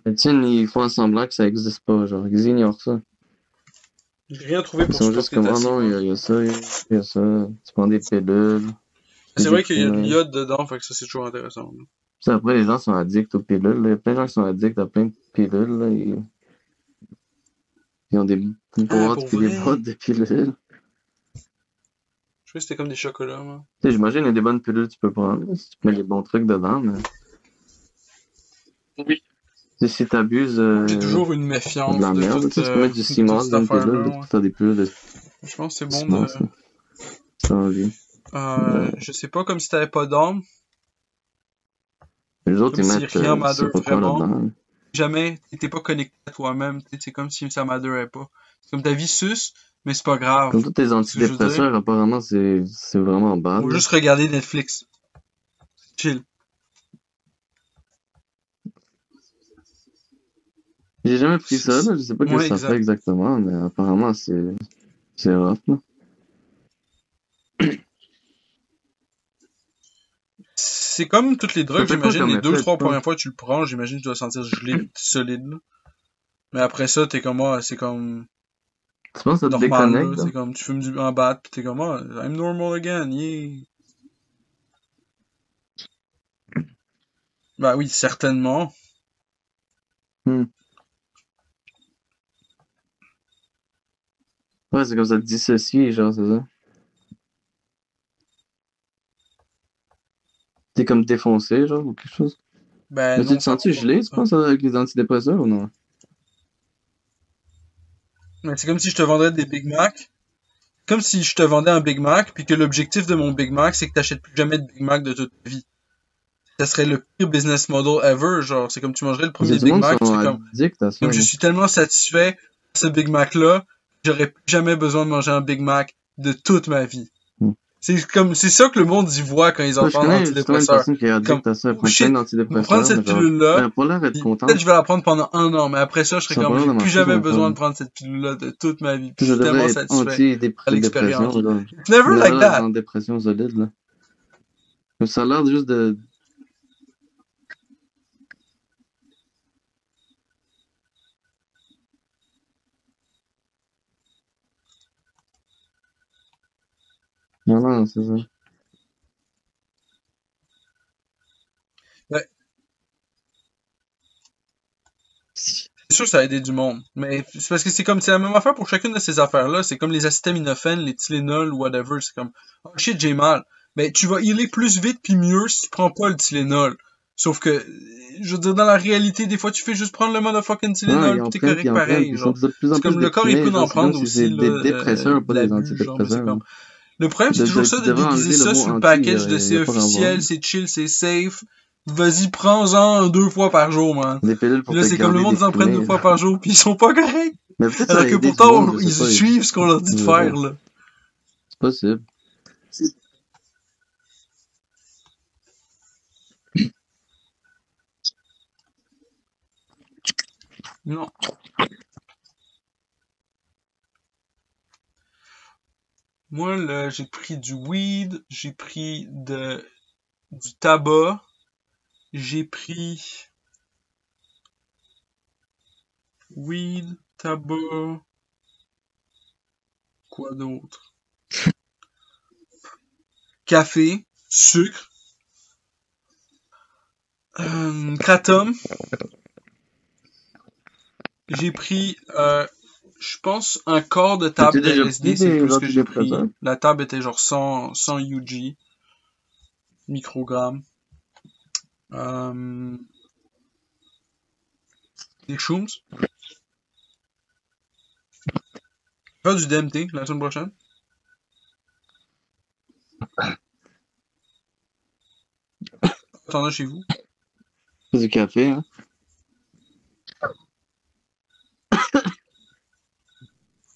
Mais tiens, ils font semblant que ça existe pas, genre, ils ignorent ça. J'ai rien trouvé Ils pour sont juste supporter comme, ta oh non, cible. il y a ça, il y a ça. Tu prends des pilules. C'est des vrai qu'il y a de fumées. l'iode dedans, fait que ça, c'est toujours intéressant, là. Puis après, les gens sont addicts aux pilules, là. Il y a plein de gens qui sont addicts à plein de pilules, là. Ils ont des boîtes pour puis des vrai? boîtes de pilules. Je crois que c'était comme des chocolats, moi. Tu sais, j'imagine qu'il y a des bonnes pilules que tu peux prendre, là, si tu mets les bons trucs dedans, mais... Oui. Si t'abuses, J'ai toujours une de méfiance la de merde, toute, tu peux mettre du toute ciment cette dans tes affaire-là. là, Ouais. t'as des pilules de Je pense que c'est bon ciment, de... ça. Ça va bien. Je sais pas, comme si t'avais pas d'âme. Les autres, Comme ils si mettent, rien je sais m'adore pas quoi vraiment. là-dedans. Jamais, t'es pas connecté à toi-même. C'est comme si ça m'adorait pas. C'est comme ta vie suce, mais c'est pas grave. Comme tous tes C'est ce que je veux dire. antidépresseurs, apparemment, c'est vraiment On bad. va là. juste regarder Netflix. Chill. J'ai jamais pris ça, là. Je sais pas ce que Ouais, ça fait exact. exactement, mais apparemment, c'est rough, là. C'est comme toutes les drogues, Ça fait quoi j'imagine. comme Les deux ou effet, trois tu penses? premières fois que tu le prends, j'imagine que tu dois sentir gelé, pis solide, là. Mais après ça, t'es comme, ah, c'est comme Tu penses que ça te normal, déconnecte, là. là? C'est comme, tu fumes en bat, pis t'es comme, ah, I'm normal again, yeah. Bah oui, certainement. Hmm. Ouais, c'est comme ça te dissocie, genre, c'est ça. T'es comme défoncé, genre, ou quelque chose. Ben Mais tu non, te ça sens-tu va pas gelé, comme tu ça. penses, avec les antidépresseurs ou non? Mais c'est comme si je te vendrais des Big Mac. Comme si je te vendais un Big Mac, puis que l'objectif de mon Big Mac, c'est que t'achètes plus jamais de Big Mac de toute ta vie. Ça serait le pire business model ever, genre, c'est comme tu mangerais le Parce que premier du Big monde Mac, tu sont fais comme, addicts à ça, je là. suis tellement satisfait de ce Big Mac-là, j'aurais plus jamais besoin de manger un Big Mac de toute ma vie. Hmm. C'est ça que le monde y voit quand ils Ouais, je entendent connais justement une antidépresseur. personne qui est Comme, addict à ça. Elle oh prend plein shit, je vais d'antidépresseurs, prendre mais cette genre, pilule-là, elle a pas l'air d'être puis contente. peut-être je vais la prendre pendant 1 an, mais après ça, je serais Ça a comme, pas j'ai l'air de plus marcher, jamais son besoin de affaire. prendre cette pilule-là de toute ma vie, puis Ça je suis tellement devrait être satisfait à l'expérience. antidépression, là. It's never Il a like l'air that. en dépression solide, là. Mais ça a l'air juste de... Non, c'est ça. Ouais, c'est sûr que ça a aidé du monde. Mais c'est parce que c'est la même affaire pour chacune de ces affaires-là. C'est comme les acétaminophènes, les Tylenol, whatever. C'est comme, oh shit, j'ai mal. Mais tu vas healer plus vite puis mieux si tu prends pas le Tylenol. Sauf que, je veux dire, dans la réalité, des fois, tu fais juste prendre le motherfucking Non, Tylenol ils pis en t'es prennent, correct puis ils en prennent, pareil, puis ils sont genre. de plus en C'est plus comme le corps, il peut déprimés, en genre, c'est comme prendre si aussi, c'est là, des dépresseurs, pas de des l'abus, genre, mais c'est antidépresseurs, là. comme... Le problème, c'est toujours ça Tu de devrais déguiser enlever le ça mot sur le anti, package de il c'est y a pas à avoir, officiel, là. c'est chill, c'est safe. Vas-y, prends-en 2 fois par jour, man. Des pilules Puis pour là, te c'est comme le garder monde, ils en prennent 2 déprimé, fois là. par jour, puis ils sont pas corrects. Mais peut-être ça a Alors que aidé du pourtant, monde, je ils sais pas. suivent ce qu'on leur dit de Je faire, verrai. là. C'est possible. Non. Moi, là, j'ai pris du weed, j'ai pris du tabac, j'ai pris weed, tabac, quoi d'autre? Café, sucre, kratom. J'ai pris, je pense, un quart de T'as-tu table de déjà LSD, pris c'est le des plus que j'ai pris. antidépresseurs? La table était genre 100 UG, microgrammes. Des shrooms. Faire du DMT la semaine prochaine. T'en as chez vous? Du café, hein?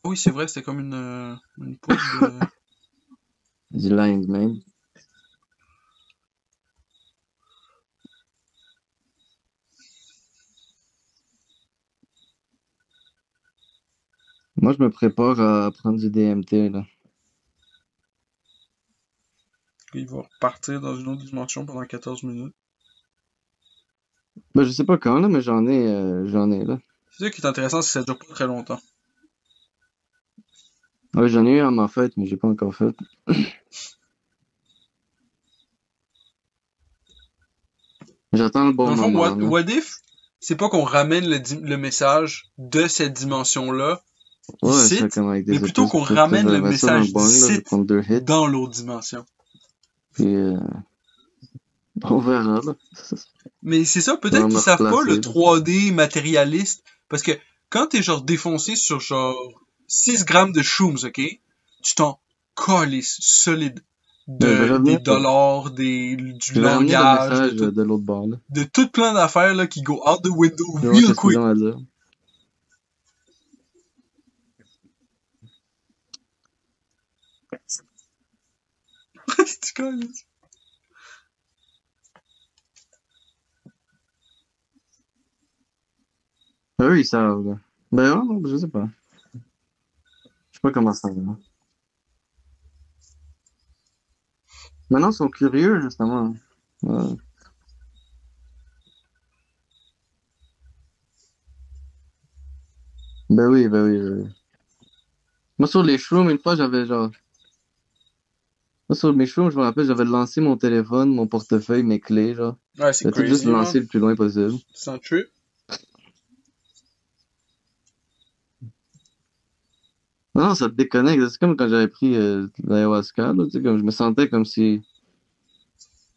Oui, c'est vrai, c'était comme une poudre de... Du Lion's Mane. Moi, je me prépare à prendre du DMT, là. Il va repartir dans une autre dimension pendant 14 minutes. Ben, je sais pas quand, là, mais j'en ai, là. C'est ça qui est intéressant, c'est que ça dure pas très longtemps. Ouais, j'en ai eu à ma fête, mais j'ai pas encore fait. J'attends le bon Dans le fond, moment, là. what if, c'est pas qu'on ramène le message de cette dimension-là Ouais, ici, ça comme avec des mais plutôt épices, qu'on tout, ramène le j'avais ça dans message le bong, là, je vais d'ici prendre 2 hits, dans l'autre dimension. puis on verra, là. Mais c'est ça, peut-être Vraiment qu'ils savent pas le replacer, 3D matérialiste. Parce que quand t'es genre défoncé sur genre 6 grammes de shrooms, ok? Tu t'en calisses solide. Je vais Des revenir, dollars, du je vais ramener le langage, message de l'autre bord, là. de tout plein d'affaires là qui go out the window Je vais voir real qu'est-ce qu'ils quick. ont à dire. Tu calisses. Eux, ils savent, là. Ben, ouais, non, je sais pas. Je sais pas comment ça va. Maintenant, ils sont curieux, justement. Ouais. Ben oui, ben oui, ben oui. Moi, sur les shrooms, une fois, j'avais genre... Moi, sur mes shrooms, je me rappelle, j'avais lancé mon téléphone, mon portefeuille, mes clés, genre. Ouais, c'est J'avais tout juste crazy, man. lancé le plus loin possible. C'est un trip. Non, ça te déconnecte. C'est comme quand j'avais pris l'ayahuasca, là, tu sais, comme je me sentais comme si...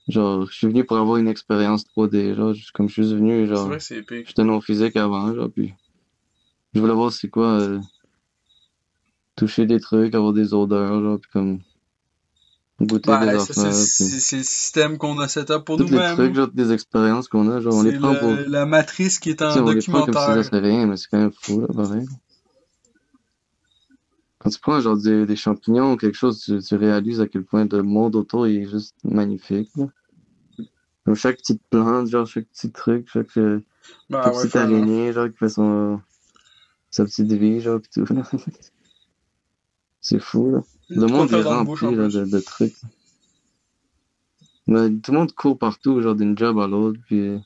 Genre, je suis venu pour avoir une expérience 3D, genre, comme je suis venu, C'est genre... vrai que c'est épique. J'étais non physique avant, genre, puis... Je voulais voir c'est quoi, toucher des trucs, avoir des odeurs, genre, puis comme... Goûter des Ben, ça, affaires, puis... c'est le système qu'on a set up pour Tous les trucs, nous-mêmes. genre, des expériences qu'on a, genre, on les C'est prend pour... la matrice qui est Tu sais, en on les prend comme si ça documentaire. serait rien, mais c'est quand même fou, là, pareil. Quand tu prends, genre, des champignons ou quelque chose, tu réalises à quel point le monde autour il est juste magnifique, là. Comme chaque petite plante, genre, chaque petit truc, chaque Ben ouais, petite fair enough. araignée, genre, qui fait sa petite vie, genre, pis tout. C'est fou, là. Il y a Le de quoi monde est faire dans la bouche en rempli, là, plus. de trucs. Mais tout le monde court partout, genre, d'une job à l'autre, puis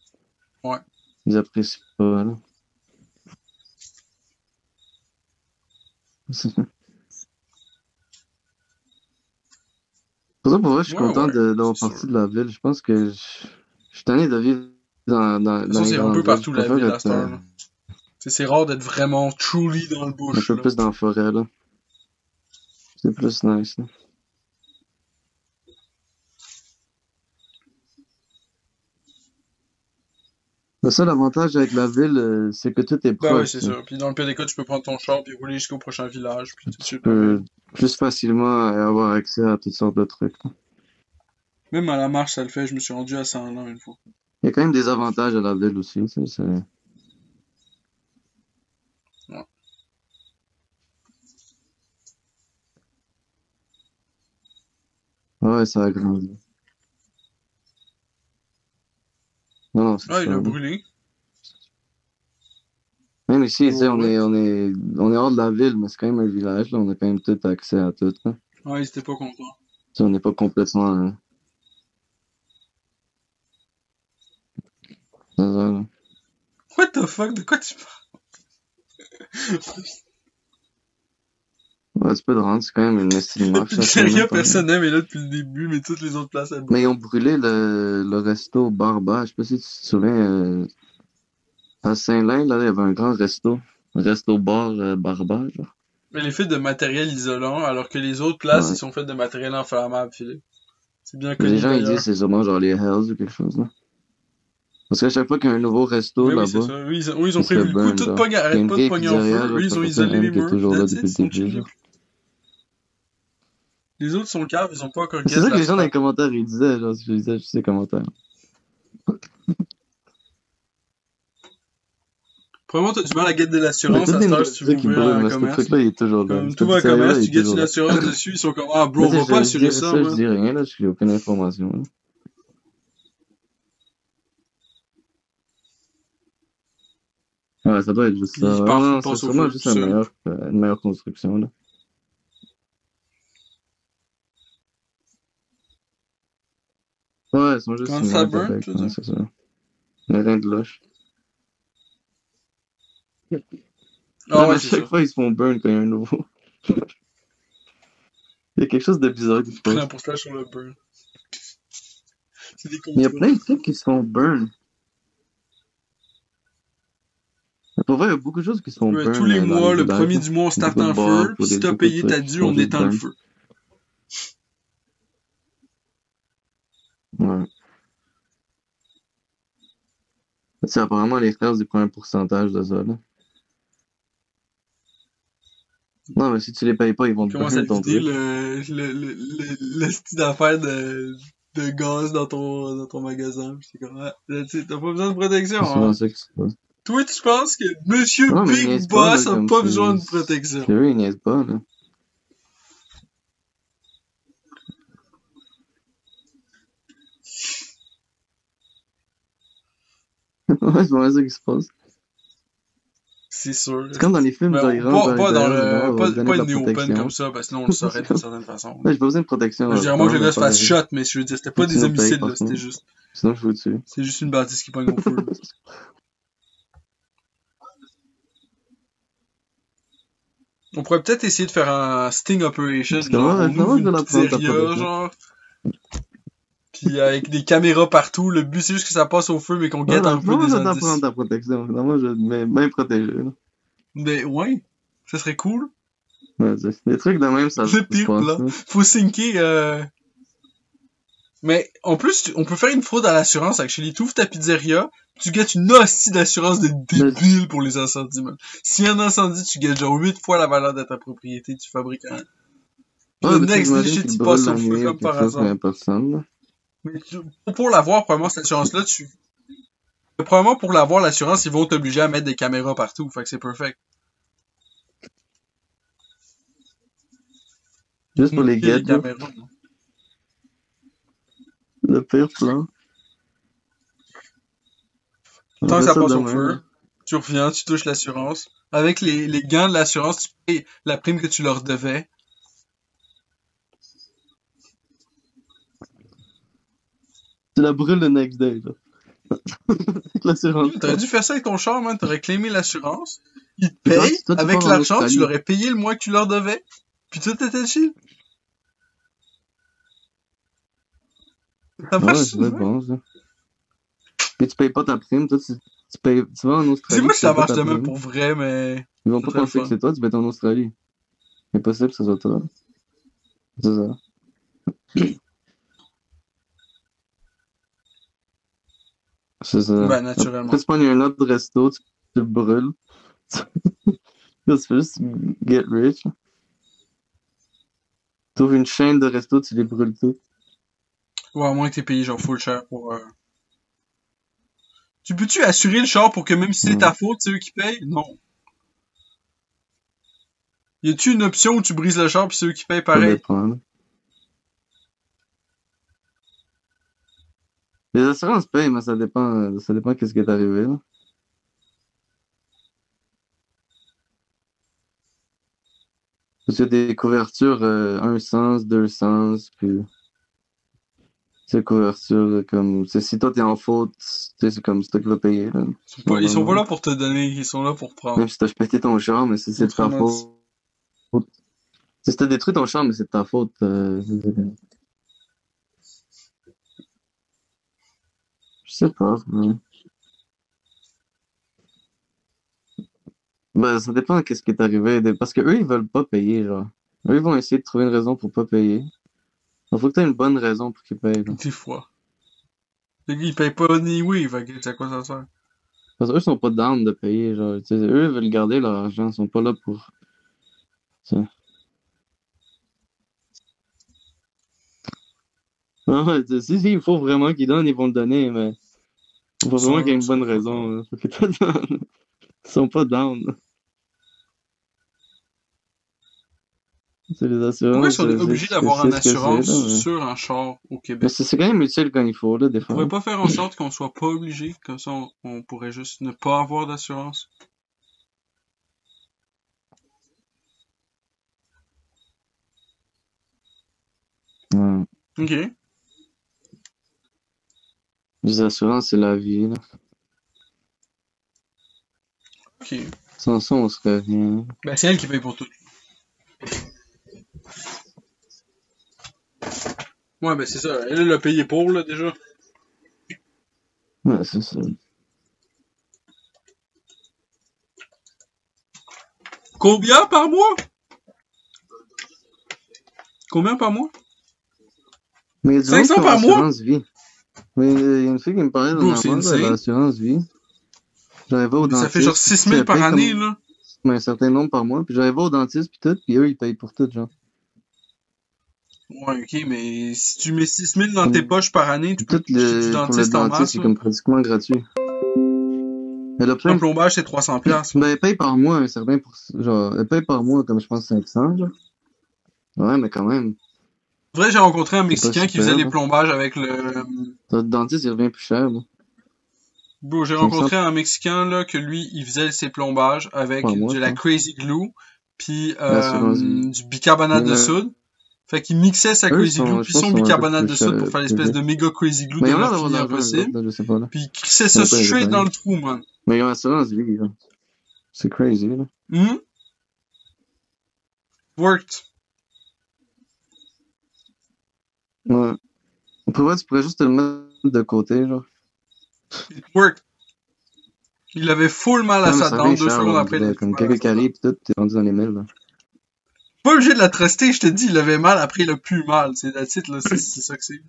Ouais. ils apprécient pas, là. Pour ça, pour vrai, je suis Ouais, content ouais, d'avoir c'est parti sûr. de la ville. Je pense que je suis tanné de vivre De toute dans façon, les c'est un grandes peu villes. Je partout la préfère ville à être cette heure, là. C'est rare d'être vraiment truly dans le un bush, peu là. plus dans la forêt, là. C'est plus nice, là. Le seul avantage avec la ville, c'est que tout est Ben ouais, proche, c'est tu sais. ça. Puis dans le pire des cas, tu peux prendre ton char puis rouler jusqu'au prochain village, puis tout de Tu suite peux pareil. plus facilement avoir accès à toutes sortes de trucs, là. Même à la marche, ça le fait. Je me suis rendu à Saint-Lin une fois. Il y a quand même des avantages à la ville aussi, tu sais. Ouais. Ouais, ça a grandi. Non, non, c'est Ah, il ça, a là. brûlé. Même ici, tu sais, Ouais. on est hors de la ville, mais c'est quand même un village, là. On a quand même tout accès à tout, là. Ouais, ils étaient pas contents. Tu sais, on n'est pas complètement, dans un- What the fuck? De quoi tu parles? Ouais, tu peux te rendre, c'est quand même une estime marche, ça, Pizzeria, finalement, pareil. personne n'aime est là depuis le début, mais toutes les autres places, elles Mais brûlent. ils ont brûlé le resto Barba. Je sais pas si tu te souviens, à Saint-Lin, là, il y avait un grand resto. Resto-bar Barba, genre. Mais les faits de matériel isolant, alors que les autres places, Ouais. ils sont faits de matériel inflammable, Philippe. C'est bien Les connu gens, ils disent d'ailleurs. c'est sûrement genre les Hells ou quelque chose, là. Parce qu'à chaque fois qu'il y a un nouveau resto Mais oui, c'est là-bas, ça. Eux, ils ont il se prévu le coup, burn, tout genre. pas, Il y a arrête une pas de vieille pogner en pizzeria, feu. genre, Eux, je ils sais ont pas isolé les M qui est murs. toujours là That's depuis it, le ils sont début, chillés. genre. Les autres sont caves, ils ont pas encore C'est get ça que la les gens dans les frappe. commentaires, ils disaient, genre, je lisais juste les commentaires. Probablement, t'as du mal à get de Il y a l'assurance toutes à des cette heure nouvelles si tu veux pizzas qui ouvrir brûlent, un mais ce commerce. truc-là, il est toujours là. Comme Cette tout un pizzeria-là, commerce, il tu est gets toujours une là. assurance dessus, ils sont comme, ah, bro, Mais on tu va sais, pas je assurer dis ça, ça, je man. dis rien, là, j'ai aucune information, là. Ouais, ça doit être juste Puis ça. ils Ouais, partent, ils non, c'est passent au sûrement feu, tout juste seul. une meilleure construction, là. Ouais, ils sont juste Quand ça humains, burn, corrects, tu veux ouais, dire? c'est ça. Mais rien de louche. Ah Non, mais ouais, à c'est chaque ça. fois, ils se font burn quand il y a un nouveau. Il y a quelque chose de bizarre qui se Pris un passe. pourcentage sur le burn. C'est des Mais il y a contrôles. plein de trucs qui se font burn. Pour vrai, il y a beaucoup de choses qui se font Ouais, tous burn les dans mois, les le villages, premier là. du mois, on starte Beaucoup de un bars, feu, puis si t'as beaucoup de payé ta trucs qui due, sont on juste éteint le burn. feu. Ouais. C'est apparemment les frères ils prennent un pourcentage de ça, là. Non, mais si tu les payes pas, ils vont te Commence à donner ton vider truc. le style d'affaires de gaz dans ton magasin. Puis c'est comme, ah, là, tu sais, t'as pas besoin de protection, C'est souvent hein. ça qui se passe. Toi, tu penses que Monsieur Non, mais ils Big niaisent pas, Boss là, a comme pas besoin de protection. c'est eux, ils niaisent pas, là. Ouais, c'est vraiment ça qui se passe. C'est sûr. C'est comme dans les films, Mais genre, ils rentrent pas dans l'intérieur, le, on va te donner pas de la une néo open protection. comme ça, parce que sinon on le saurait d'une certaine façon. Ouais, j'ai pas besoin de protection. Je dirais moi que le gars se fasse shot, mais je veux dire, c'était pas des homicides, là, c'était juste. Sinon, je vous tue. C'est juste une bâtisse qui pogne au feu. On pourrait peut-être essayer de faire un sting operation, Parce que genre, moi, on ouvre je vais une la prendre, ta pizzeria, protection. genre. Puis avec des caméras partout, le but c'est juste que ça passe au feu, mais qu'on guette un peu Non, des je vais indices. t'apprendre ta protection. Non, moi, je vais bien protéger, là. Mais ouais, ça serait cool. Ouais, des trucs de même, ça Le se pire passe, plan. là. Faut syncer, Mais en plus, on peut faire une fraude à l'assurance. Actually, tu ouvres ta pizzeria, tu gagnes une hostie d'assurance de débile pour les incendies, man. S'il y a un incendie, tu gagnes genre 8 fois la valeur de ta propriété, tu fabriques un. Puis le next day, shit, tu passes au feu comme par hasard. Mais pour l'avoir, probablement, cette assurance-là, probablement pour l'avoir, l'assurance, ils vont t'obliger à mettre des caméras partout. Fait que c'est perfect. Juste pour les guettes, caméras. le pire plan. Tant que ça passe au feu, tu reviens, tu touches l'assurance. Avec les gains de l'assurance, tu payes la prime que tu leur devais. Tu la brûles le next day, là. Avec l'assurance. T'aurais dû faire ça avec ton char, man. T'aurais claimé l'assurance. Ils te payent. Avec l'argent, tu leur aurais payé le mois que tu leur devais. Puis tout était chill. Ça marche. Ouais, c'est bon, ça. Mais tu payes pas ta prime, toi, tu vas en Australie. C'est moi que ça marche de même pour vrai, mais. Ils vont pas penser que c'est toi, tu vas être en Australie. C'est possible que ce soit toi. C'est ça. C'est ça. Ben, naturellement. Après, tu prends un autre resto, tu le brûles. Tu fais juste get rich. Tu ouvres une chaîne de resto, tu les brûles tout. Ouais, à moins que t'aies payé genre full cher pour. Tu peux-tu assurer le char pour que même si c'est ta faute, c'est eux qui payent? Non. Y a-tu une option où tu brises le char pis c'est eux qui payent pareil? Les assurances payent, mais ça dépend qu'est-ce qui est arrivé, là. Parce qu'il y a des couvertures, un sens, deux sens, puis c'est couverture comme. Si toi t'es en faute, c'est comme c'est toi qui vas payer, là. Ils sont pas là pour te donner, ils sont là pour prendre. Même si t'as pété ton char, mais si c'est de ta faute. Si t'as détruit ton char, mais c'est de ta faute. Je sais pas. Ben, ça dépend de qu'est-ce qui est arrivé. Parce que eux, ils veulent pas payer, genre. Eux, ils vont essayer de trouver une raison pour pas payer. Il faut que t'aies une bonne raison pour qu'ils payent, là. Des fois. Les gars, ils payent pas ni oui, fait que c'est à quoi ça sert? Parce qu'eux, ils sont pas down de payer, genre. T'sais, eux, ils veulent garder leur argent. Ils sont pas là pour. T'sais. Non, ouais, si, il faut vraiment qu'ils donnent, ils vont le donner, mais. Il faut vraiment qu'il y ait une bonne raison. Faut que ils sont pas down. C'est les assurances. Pourquoi ils sont obligés d'avoir une assurance sur un char au Québec? Mais c'est quand même utile quand il faut, là, des fois. On pourrait pas faire en sorte qu'on soit pas obligé, comme ça on pourrait juste ne pas avoir d'assurance. Ouais. Ok. Les assurances, c'est la vie, là. Ok. Sans ça, on serait rien. Ben, c'est elle qui paye pour tout. Ouais, ben c'est ça. Elle l'a payé pour, là, déjà. Ouais, c'est ça. Combien par mois? Combien par mois? Mais 500 par mois? Vie. Mais il y a une fille qui me parlait de l'assurance vie. J'arrivais au Ça dentiste. fait genre 6 000 par année, là. Un certain nombre par mois. Puis j'arrivais au dentiste, puis tout, puis eux, ils payent pour tout, genre. Ouais, ok, mais si tu mets 6 000 dans tes poches par année, tu peux Tout toucher du pour le dentiste en dentiste, masse, c'est là. comme pratiquement gratuit. Elle a plein Un plombage, c'est 300 $. Ben, elle paye par mois un certain genre, elle paye par mois, comme je pense 500, genre. Ouais, mais quand même. En vrai, j'ai rencontré un C'est pas Mexicain qui super, faisait les hein. plombages avec le... Le dentiste, il revient plus cher, là. Bon, j'ai rencontré un Mexicain, là, que lui, il faisait ses plombages avec Par mois, de je la pense. Crazy Glue, puis L'assurance vie. du bicarbonate de Mais- soude. Fait qu'il mixait sa Eux, Crazy sont- Glue je puis pense son qu'ils sont un peu bicarbonate plus de soude chers, pour faire l'espèce de méga Crazy Glue Mais de ils ont l'air l'infini d'avoir de l'argent, impossible. là, je sais pas, là. Puis il crissait ça Ouais, pas les straight détails. dans le trou, man. Mais ils ont l'assurance vie, là. C'est crazy, là. Worked. Ouais. Pour vrai, tu pourrais juste te le mettre de côté, genre. It worked. Il avait full mal à Ouais, mais sa ça dent revient 2 cher, secondes là, on après. il dirait. avait Comme mal à quelques sa dent. caries, pis tout, t'es rendu dans les 1000, là. Pas obligé de la truster, je te dis, il avait mal, après il a plus mal. C'est la titre, là, c'est ça que c'est.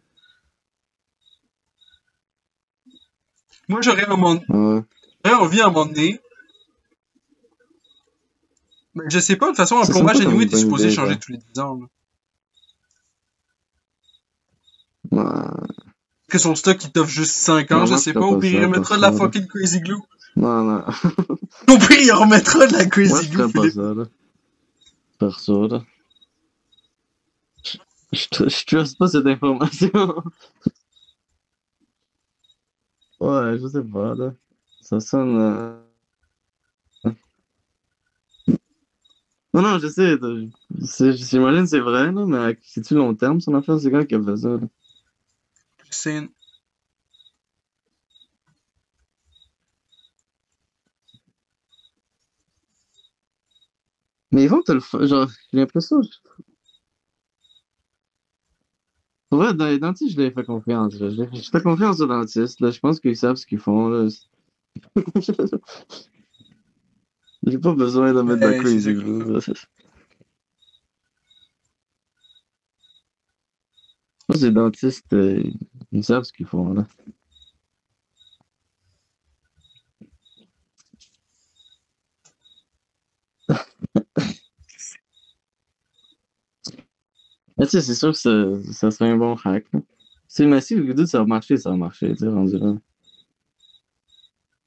Moi, j'aurais envie à un moment donné. Mais je sais pas, de toute façon, un Ça plombage sonne pas comme anyway, une t'es bonne supposé idée, changer ça. tous les 10 ans, là. Ouais. Que son stock, il t'offre juste 5 ans, Non, je moi, sais je pas. ferais Au pas pire, ça, il remettra de la perso, là. fucking Crazy Glue. Non, non. Au pire, il remettra de la Moi, Crazy je Glue, ferais pas Philippe. ça, là. Perso, là. Je trust pas cette information. Ouais, je sais pas, là. Ça sonne... Non, je sais. J'imagine que c'est vrai, là, mais c'est-tu long terme, son affaire? C'est quand qui a fait ça, là? C'est... Mais ils vont te le faire. Genre, j'ai l'impression. Pour vrai, dans les dentistes, je leur ai fait confiance. Là. Je fais confiance aux dentistes. Là. Je pense qu'ils savent ce qu'ils font. Là. J'ai pas besoin de mettre de la c'est crazy ça. glue. Là. Je pense que les dentistes, ils savent ce qu'ils font. Là. Mais tu sais, c'est sûr que ça serait un bon hack. Là. Mais si le doute, ça va marcher, ça va marcher. Tu sais, rendu là.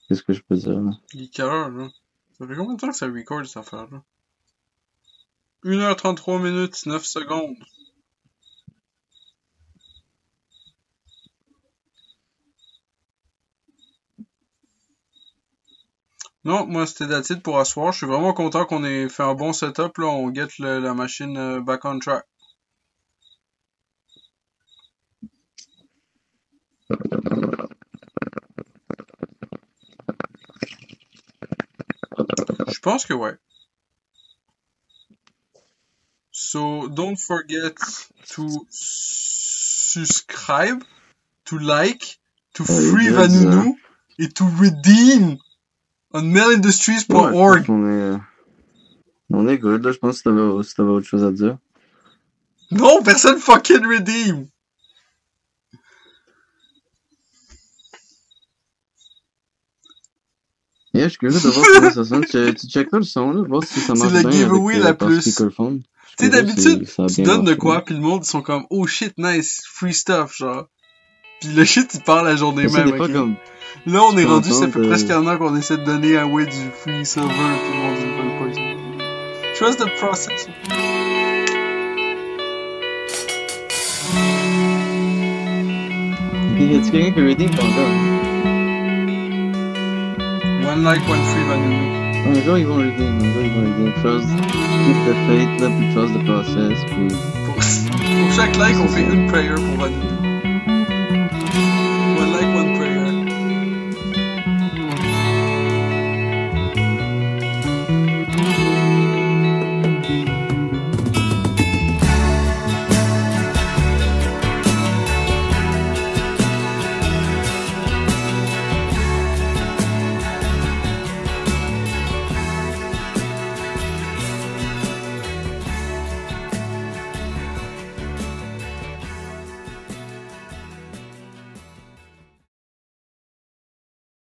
Qu'est-ce que je peux dire, là? Il est quelle heure, là? Ça fait combien de temps que ça record, cette affaire-là? 1h33 minutes, 9 secondes. Non, moi, c'était that's it pour asseoir. Je suis vraiment content qu'on ait fait un bon setup, là. On get la machine back on track. Je pense que ouais. So, don't forget to subscribe, to like, to free Vanunu, et to redeem on mailindustries.org. Ouais, on est good, là. Je pense que si t'avais autre chose à dire. Non, personne fucking redeem. Yeah, je suis curieux de voir comment ça sonne. Tu checkes pas le son, là, voir si ça marche bien. C'est le giveaway avec, la par plus. speakerphone. Tu sais, d'habitude, ça a tu bien donnes de marché. quoi, puis le monde, ils sont comme, oh shit, nice, free stuff, genre. Puis le shit, il part la journée Mais ça même. n'est pas ok? comme. Là, on est peux rendu, ça entendre, fait presque un an qu'on essaie de donner à Way du free server, puis le monde, ils veulent pas. Trust the process. Puis, y a-tu quelqu'un qui redeem pas encore? One like, one free Vanunu. Un jour, ils vont redeem. Trust, keep the faith, là, puis trust the process, puis. Pour chaque like, on fait une prayer pour Vanunu.